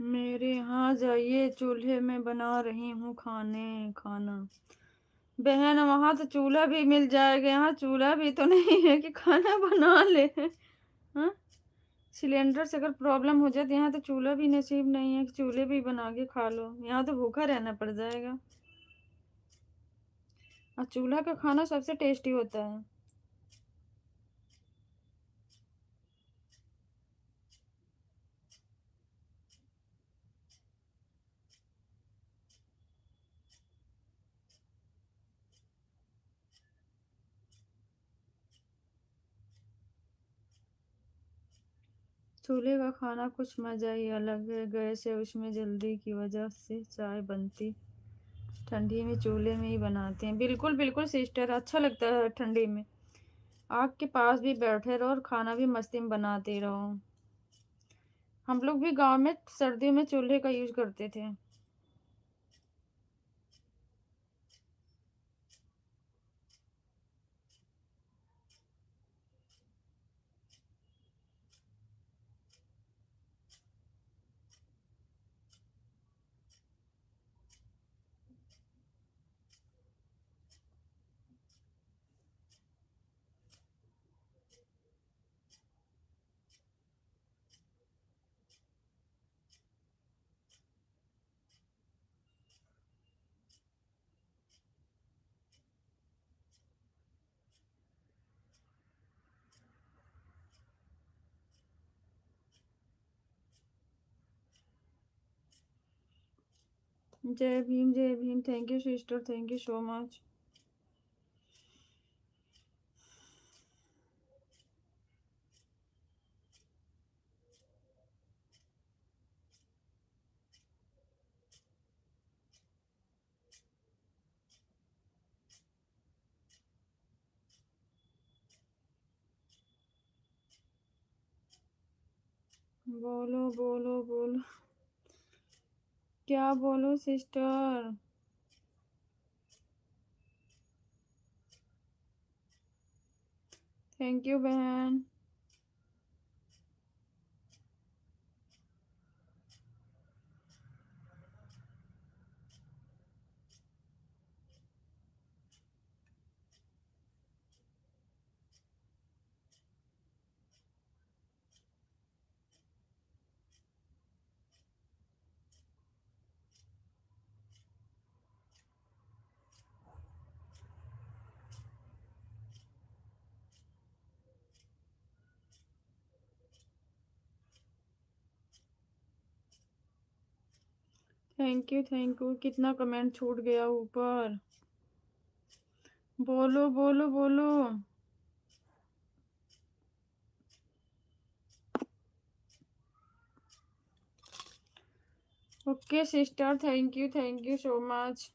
मेरे यहाँ जाइए, चूल्हे में बना रही हूँ खाना। बहन वहां तो चूल्हा भी मिल जाएगा, यहाँ चूल्हा भी तो नहीं है कि खाना बना ले। हाँ, सिलेंडर से अगर प्रॉब्लम हो जाए तो यहाँ तो चूल्हा भी नसीब नहीं है कि चूल्हे भी बना के खा लो, यहाँ तो भूखा रहना पड़ जाएगा। और चूल्हा का खाना सबसे टेस्टी होता है। चूल्हे का खाना कुछ मज़ा ही अलग है, गैस है उसमें जल्दी की वजह से चाय बनती ठंडी में चूल्हे में ही बनाते हैं। बिल्कुल बिल्कुल सिस्टर, अच्छा लगता है ठंडी में आग के पास भी बैठे रहो और खाना भी मस्ती में बनाते रहो। हम लोग भी गांव में सर्दियों में चूल्हे का यूज करते थे। जय भीम जय Bhim. Thank you sister, thank you so much. बोलो बोलो बोलो, क्या बोलो सिस्टर। थैंक यू बहन। Thank you thank you. कितना कमेंट छूट गया ऊपर। बोलो बोलो बोलो। Okay sister, thank you so much.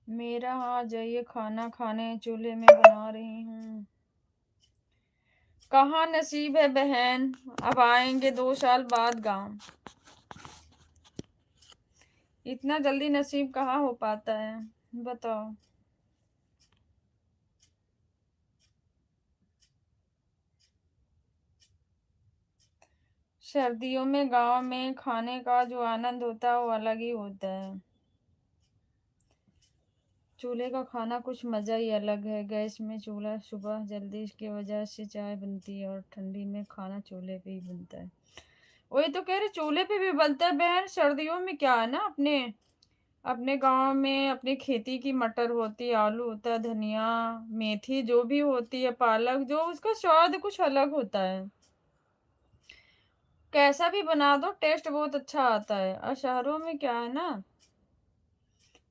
मेरा आ जाइए खाना खाने, चूल्हे में बना रही हूँ। कहाँ नसीब है बहन, अब आएंगे 2 साल बाद गांव। इतना जल्दी नसीब कहाँ हो पाता है, बताओ। सर्दियों में गांव में खाने का जो आनंद होता है वो अलग ही होता है। चूल्हे का खाना कुछ मज़ा ही अलग है। गैस में चूल्हा सुबह जल्दी की वजह से चाय बनती है और ठंडी में खाना चूल्हे पे ही बनता है। वही तो कह रहे, चूल्हे पे भी बनता है बहन। सर्दियों में क्या है ना, अपने अपने गांव में अपनी खेती की मटर होती है, आलू होता है, धनिया, मेथी जो भी होती है, पालक, जो उसका स्वाद कुछ अलग होता है। कैसा भी बना दो टेस्ट बहुत अच्छा आता है। और शहरों में क्या है ना,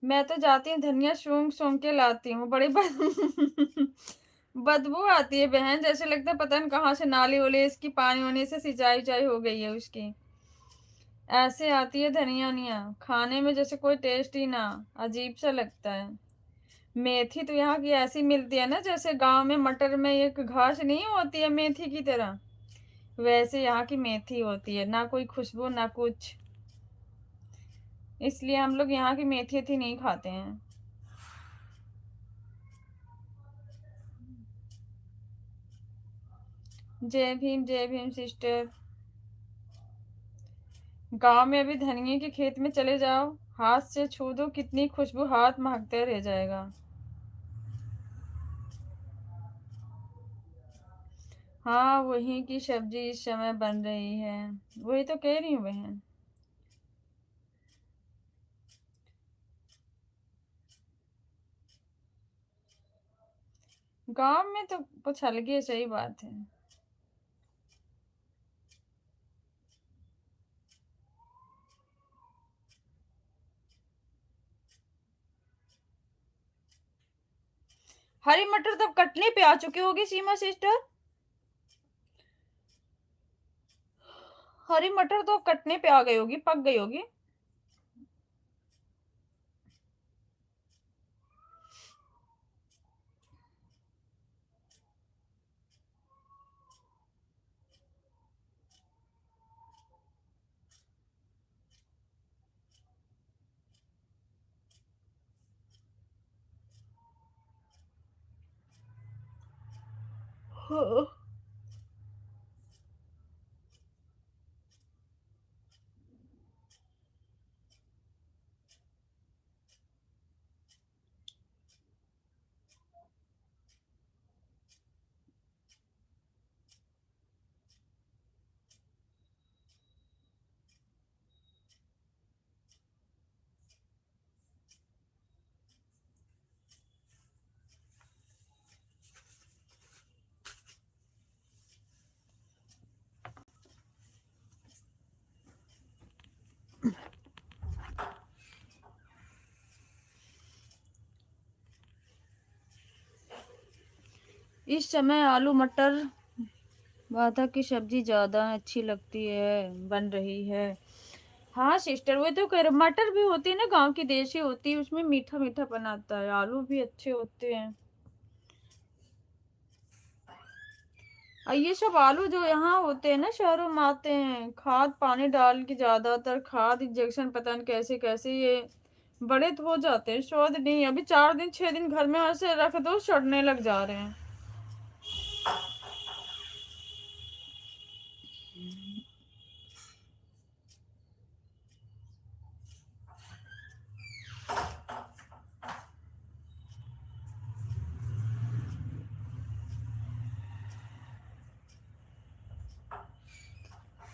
मैं तो जाती हूँ धनिया सूंघ सूंघ के लाती हूँ, बड़ी बदबू आती है बहन, जैसे लगता है पता नहीं कहाँ से नाली वाली इसकी पानी वानी से सिंचाई उचाई हो गई है उसकी। ऐसे आती है धनिया वनिया, खाने में जैसे कोई टेस्ट ही ना, अजीब सा लगता है। मेथी तो यहाँ की ऐसी मिलती है ना, जैसे गांव में मटर में एक घास नहीं होती है मेथी की तरह, वैसे यहाँ की मेथी होती है, ना कोई खुशबू ना कुछ। इसलिए हम लोग यहाँ की मेथी एथी नहीं खाते हैं। जय भीम सिस्टर। गांव में अभी धनिये के खेत में चले जाओ, हाथ से छू दो, कितनी खुशबू, हाथ महकते रह जाएगा। हाँ, वही की सब्जी इस समय बन रही है, वही तो कह रही हूँ बहन। गांव में तो कुछ अलग ही, सही बात है। हरी मटर तब कटने पे आ चुकी होगी सीमा सिस्टर। हरी मटर तो कटने पे आ गई होगी, पक गई होगी। हाँ। इस समय आलू मटर बाधा की सब्जी ज्यादा अच्छी लगती है, बन रही है। हाँ सिस्टर, वो तो कह रहे, मटर भी होती है ना गांव की, देसी होती है, उसमें मीठा मीठा बनाता है, आलू भी अच्छे होते हैं। और ये सब आलू जो यहाँ होते हैं ना शहरों में आते हैं, खाद पानी डाल के, ज्यादातर खाद इंजेक्शन, पता नहीं कैसे कैसे ये बड़े तो हो जाते हैं, स्वाद नहीं। अभी 4 दिन 6 दिन घर में ऐसे रख दो, सड़ने लग जा रहे हैं।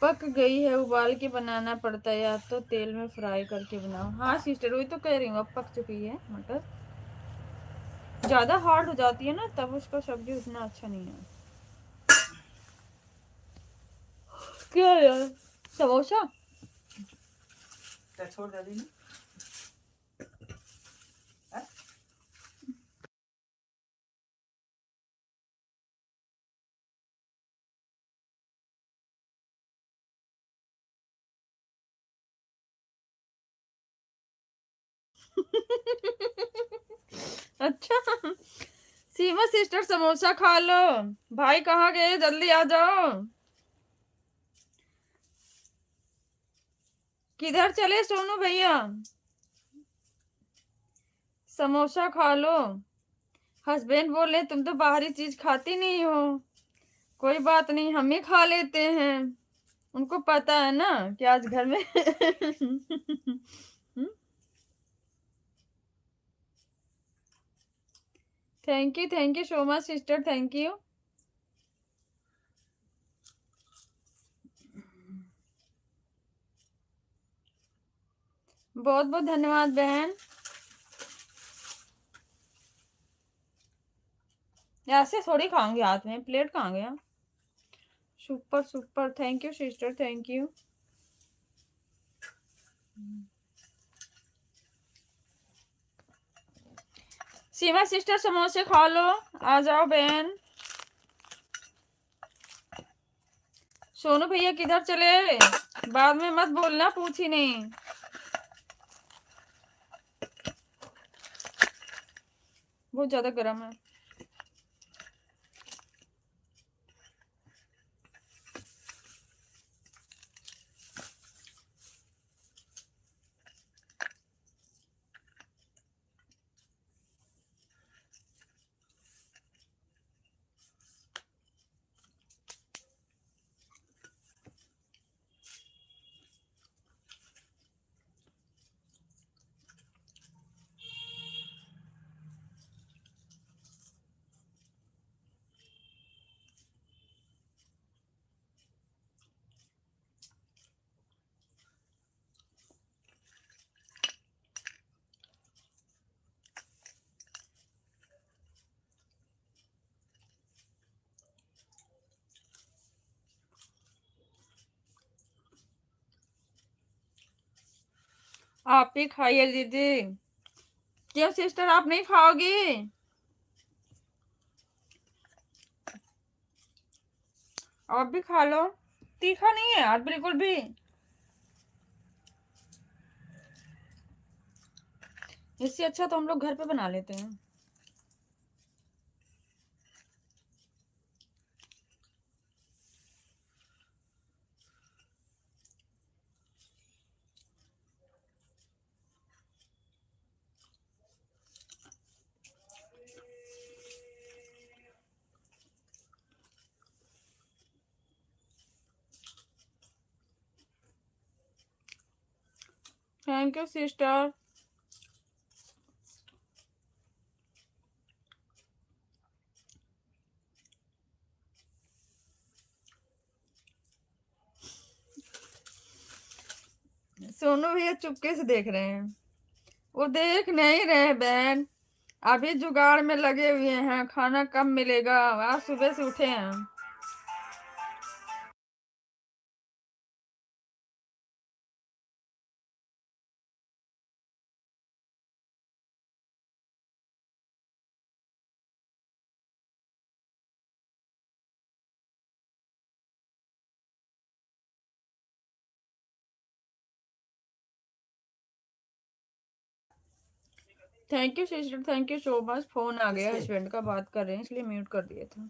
पक गई है, उबाल के बनाना पड़ता है, या तो तेल में फ्राई करके बनाओ। हाँ सिस्टर, वही तो कह रही हूँ, अब पक चुकी है मटर। ज्यादा हार्ड हो जाती है ना, तब उसका सब्जी उतना अच्छा नहीं है। क्या यार, समोसा। क्या छोड़ दे दी? अच्छा, सीमा सिस्टर समोसा खा लो। भाई कहाँ गए, जल्दी आ जाओ। किधर चले सोनू भैया, समोसा खा लो। हस्बैंड बोले तुम तो बाहरी चीज खाती नहीं हो। कोई बात नहीं, हम ही खा लेते हैं। उनको पता है ना कि आज घर में thank you so much sister, thank you. बहुत बहुत धन्यवाद बहन। ऐसे थोड़ी खाऊंगी, हाथ में प्लेट कहाँ गया। Super super, thank you sister, thank you. Seema sister समोसे खा लो, आ जाओ बहन। सोनू भैया किधर चले, बाद में मत बोलना पूछी नहीं। बहुत ज्यादा गर्म है। आप ही खाइए दीदी। क्यों सिस्टर, आप नहीं खाओगी? आप भी खा लो, तीखा नहीं है यार बिल्कुल भी। इससे अच्छा तो हम लोग घर पे बना लेते हैं। Thank you sister. सोनू भैया चुपके से देख रहे हैं, वो देख नहीं रहे बहन, अभी जुगाड़ में लगे हुए हैं। खाना कब मिलेगा, आज सुबह से उठे हैं। Thank you sister, thank you so much. Phone आ गया, हस्बैंड का, बात कर रहे हैं इसलिए म्यूट कर दिया था।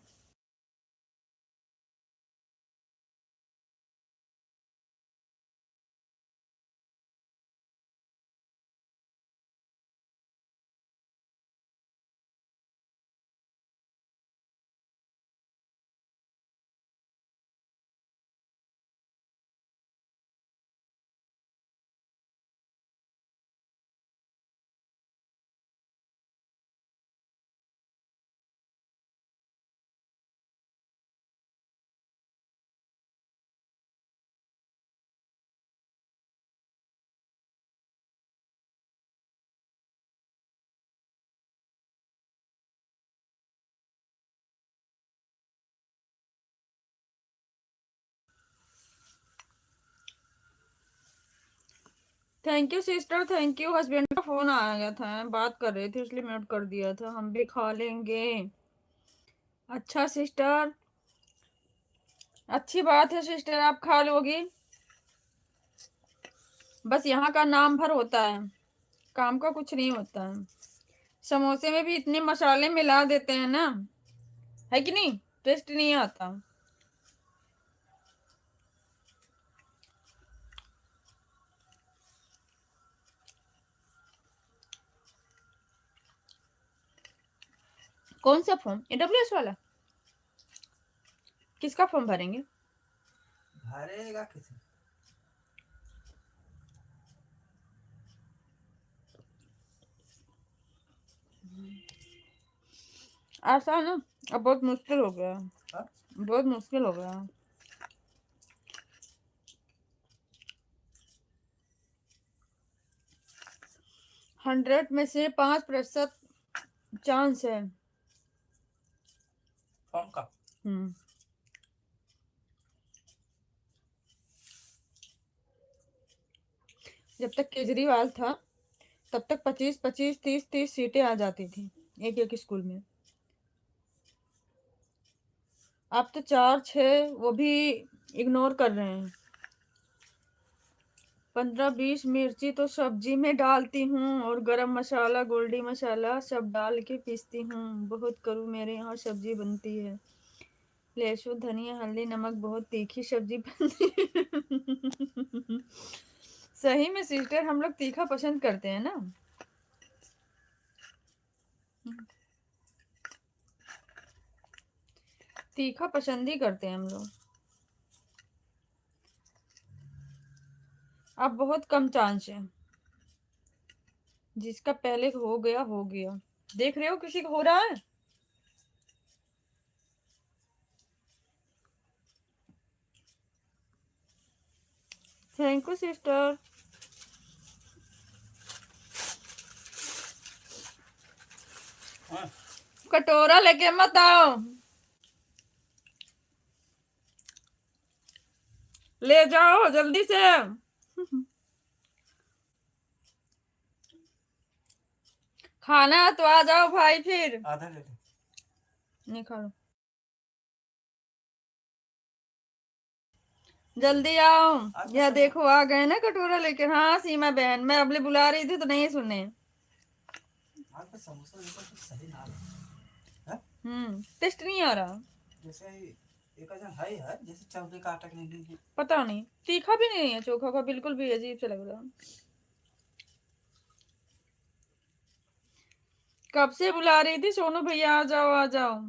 Thank you sister, thank you. Husband का फोन आ गया था, बात कर रहे थे इसलिए म्यूट कर दिया था। हम भी खा लेंगे। अच्छा सिस्टर, अच्छी बात है सिस्टर, आप खा लोगी। बस यहाँ का नाम भर होता है, काम का कुछ नहीं होता है। समोसे में भी इतने मसाले मिला देते हैं ना, है कि नहीं, टेस्ट नहीं आता। कौन सा फॉर्म, AWS वाला? किसका फॉर्म भरेंगे? भरेगा किसी। आसान है, अब बहुत मुश्किल हो गया। हाँ? बहुत मुश्किल हो गया। 100 में से 5% चांस है। फॉर्म का हम्म जब तक केजरीवाल था तब तक 25-25, 30-30 सीटें आ जाती थी एक एक स्कूल में। अब तो 4-6 वो भी इग्नोर कर रहे हैं। 15-20 मिर्ची तो सब्जी में डालती हूँ और गरम मसाला, गोल्डी मसाला सब डाल के पीसती हूँ। बहुत करूँ मेरे यहाँ सब्जी बनती है। लहसुन, धनिया, हल्दी, नमक, बहुत तीखी सब्जी बनती है। सही में सिस्टर, हम लोग तीखा पसंद करते हैं ना। तीखा पसंद ही करते हैं हम लोग। अब बहुत कम चांस है, जिसका पहले हो गया हो गया। देख रहे हो किसी को हो रहा है? Thank you sister. हाँ, कटोरा लेके मत आओ, ले जाओ जल्दी से। खाना है तो आ जाओ भाई, फिर आधा ले ले। नहीं खा लो, जल्दी आओ। आधा यह सब देखो आ गए ना कटोरा लेके। हाँ सीमा बहन, मैं अबले बुला रही थी तो नहीं सुने। आज का समोसा जैसा कुछ सही ना है। टेस्ट नहीं आ रहा। जैसे एक अजन है जैसे चावल का आटा नहीं है। पता नहीं, तीखा भी नहीं है चोखा का, बिल्कुल भी अजीब सा लग रहा। कब से बुला रही थी सोनू भैया आ जाओ आ जाओ,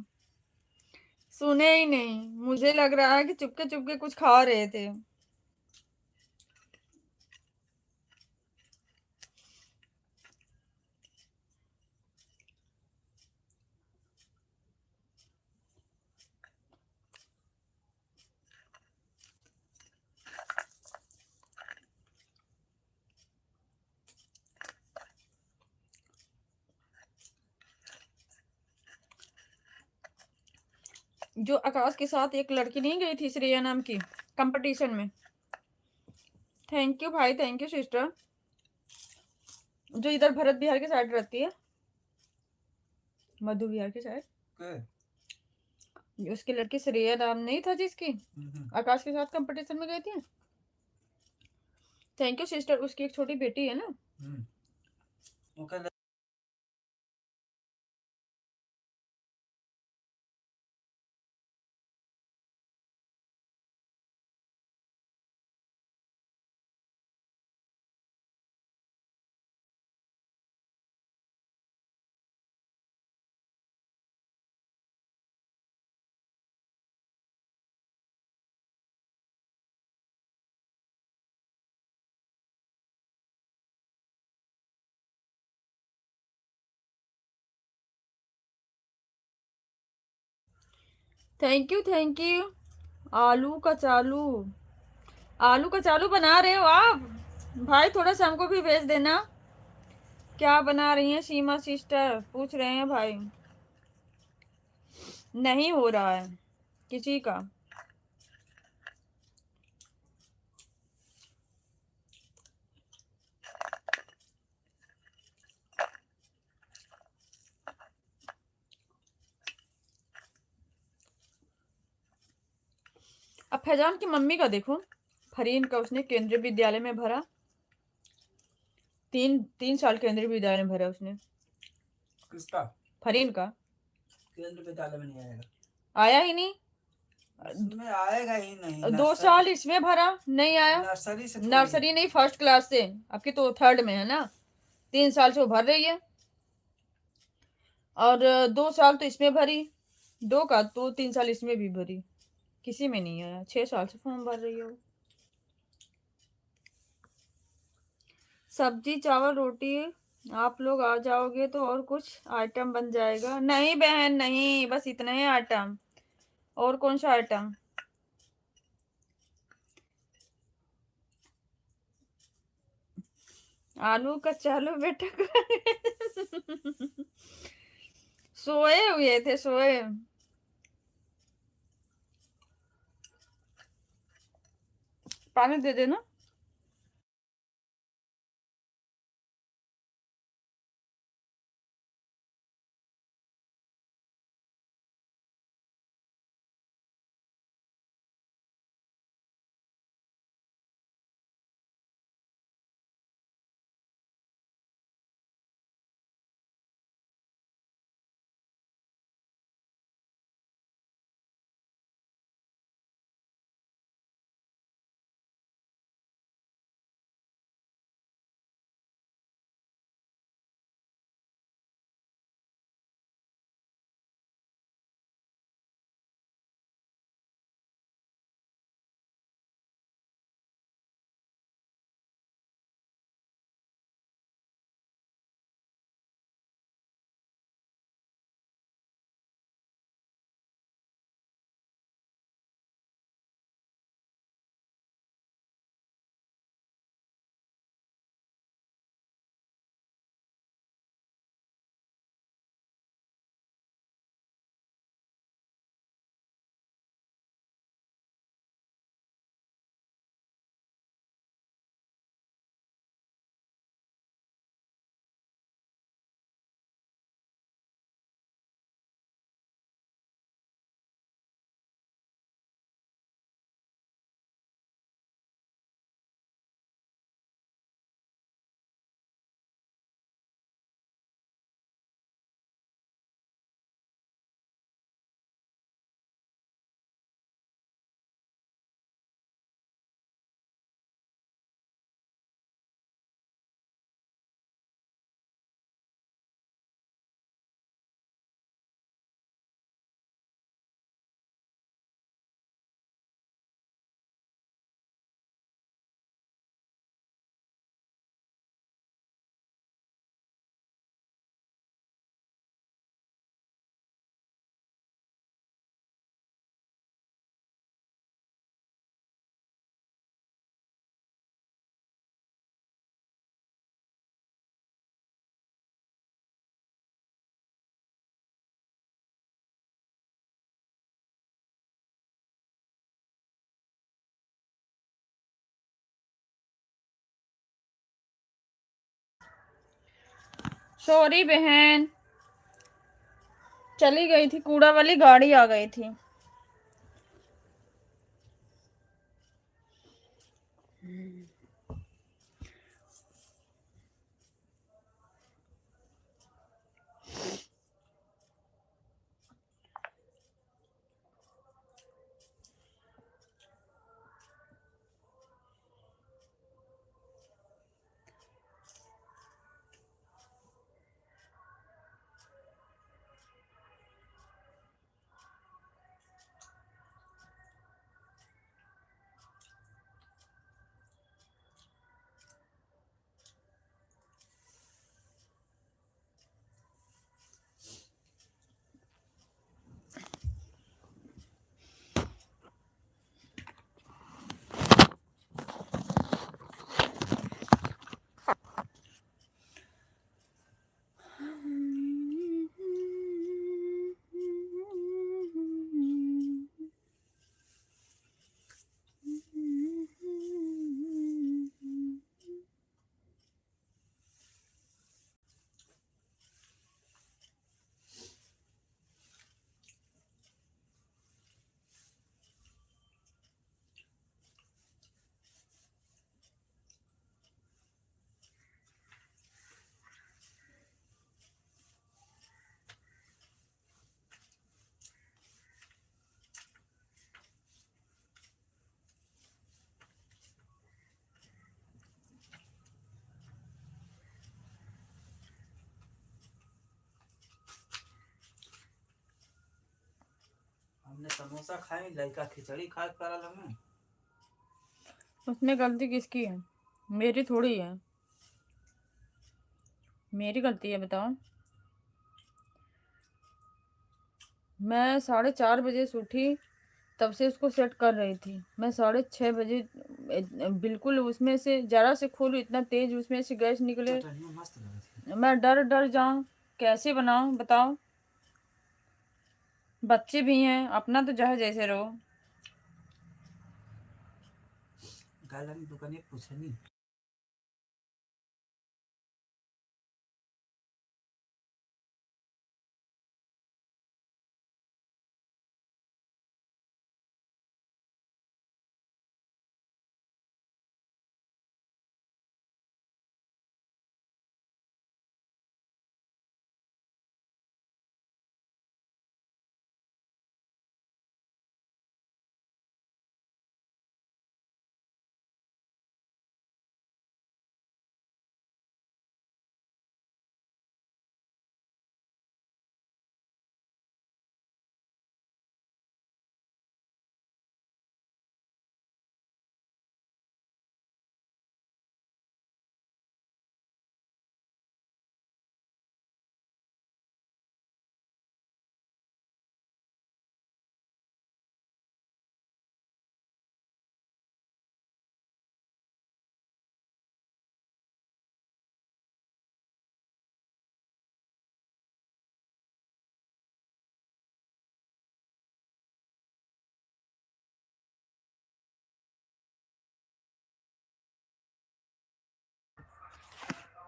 सुने ही नहीं। मुझे लग रहा है कि चुपके चुपके कुछ खा रहे थे। जो आकाश के साथ एक लड़की नहीं गई थी श्रेया नाम की, कंपटीशन में। थैंक यू भाई, थैंक यू सिस्टर। जो इधर भरत बिहार के साइड रहती है, मधु बिहार के साइड, उसकी लड़की श्रेया नाम नहीं था जिसकी आकाश के साथ कंपटीशन में गई थी। Thank you sister. उसकी एक छोटी बेटी है ना। Thank you thank you. आलू का चालू, आलू का चालू बना रहे हो आप भाई? थोड़ा सा हमको भी भेज देना। क्या बना रही हैं सीमा सिस्टर, पूछ रहे हैं भाई। नहीं हो रहा है किसी का। अब फैजान की मम्मी का देखो, फरीन का उसने केंद्रीय विद्यालय में भरा। 3 साल केंद्रीय विद्यालय में भरा उसने। किसका? फरीन का। केंद्र विद्यालय में नहीं आएगा, आया ही नहीं। इसमें आएगा ही नहीं। 2 साल इसमें भरा, नहीं आया। नर्सरी से नर्सरी नहीं, फर्स्ट क्लास से। आपकी तो 3rd में है ना। 3 साल से वो भर रही है, और 2 साल तो इसमें भरी। 2 का तो 3 साल इसमें भी भरी, किसी में नहीं आया। 6 साल से फॉर्म भर रही है वो। सब्जी चावल रोटी, आप लोग आ जाओगे तो और कुछ आइटम बन जाएगा। नहीं बहन नहीं, बस इतना ही आइटम। और कौन सा आइटम? आलू का चालू बेटा। सोए हुए थे, सोए। पानी दे देना। सॉरी बहन, चली गई थी, कूड़ा वाली गाड़ी आ गई थी। हमने समोसा खाए, लड़का खिचड़ी खा कर हमें। उसमें गलती किसकी है? मेरी थोड़ी है, मेरी गलती है, बताओ। मैं 4:30 बजे से उठी, तब से उसको सेट कर रही थी। मैं 6:30 बजे बिल्कुल उसमें से जरा से खोलू, इतना तेज उसमें से गैस निकले। चटनी मस्त लगी थी। मैं डर डर जाऊं, कैसे बनाऊं बताओ। बच्चे भी हैं, अपना तो जहाँ जैसे रहो। गालन दुकाने पूछनी।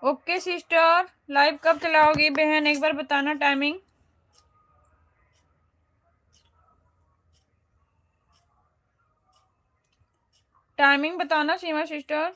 ओके सिस्टर, लाइव कब चलाओगी बहन, एक बार बताना टाइमिंग। टाइमिंग बताना सीमा सिस्टर।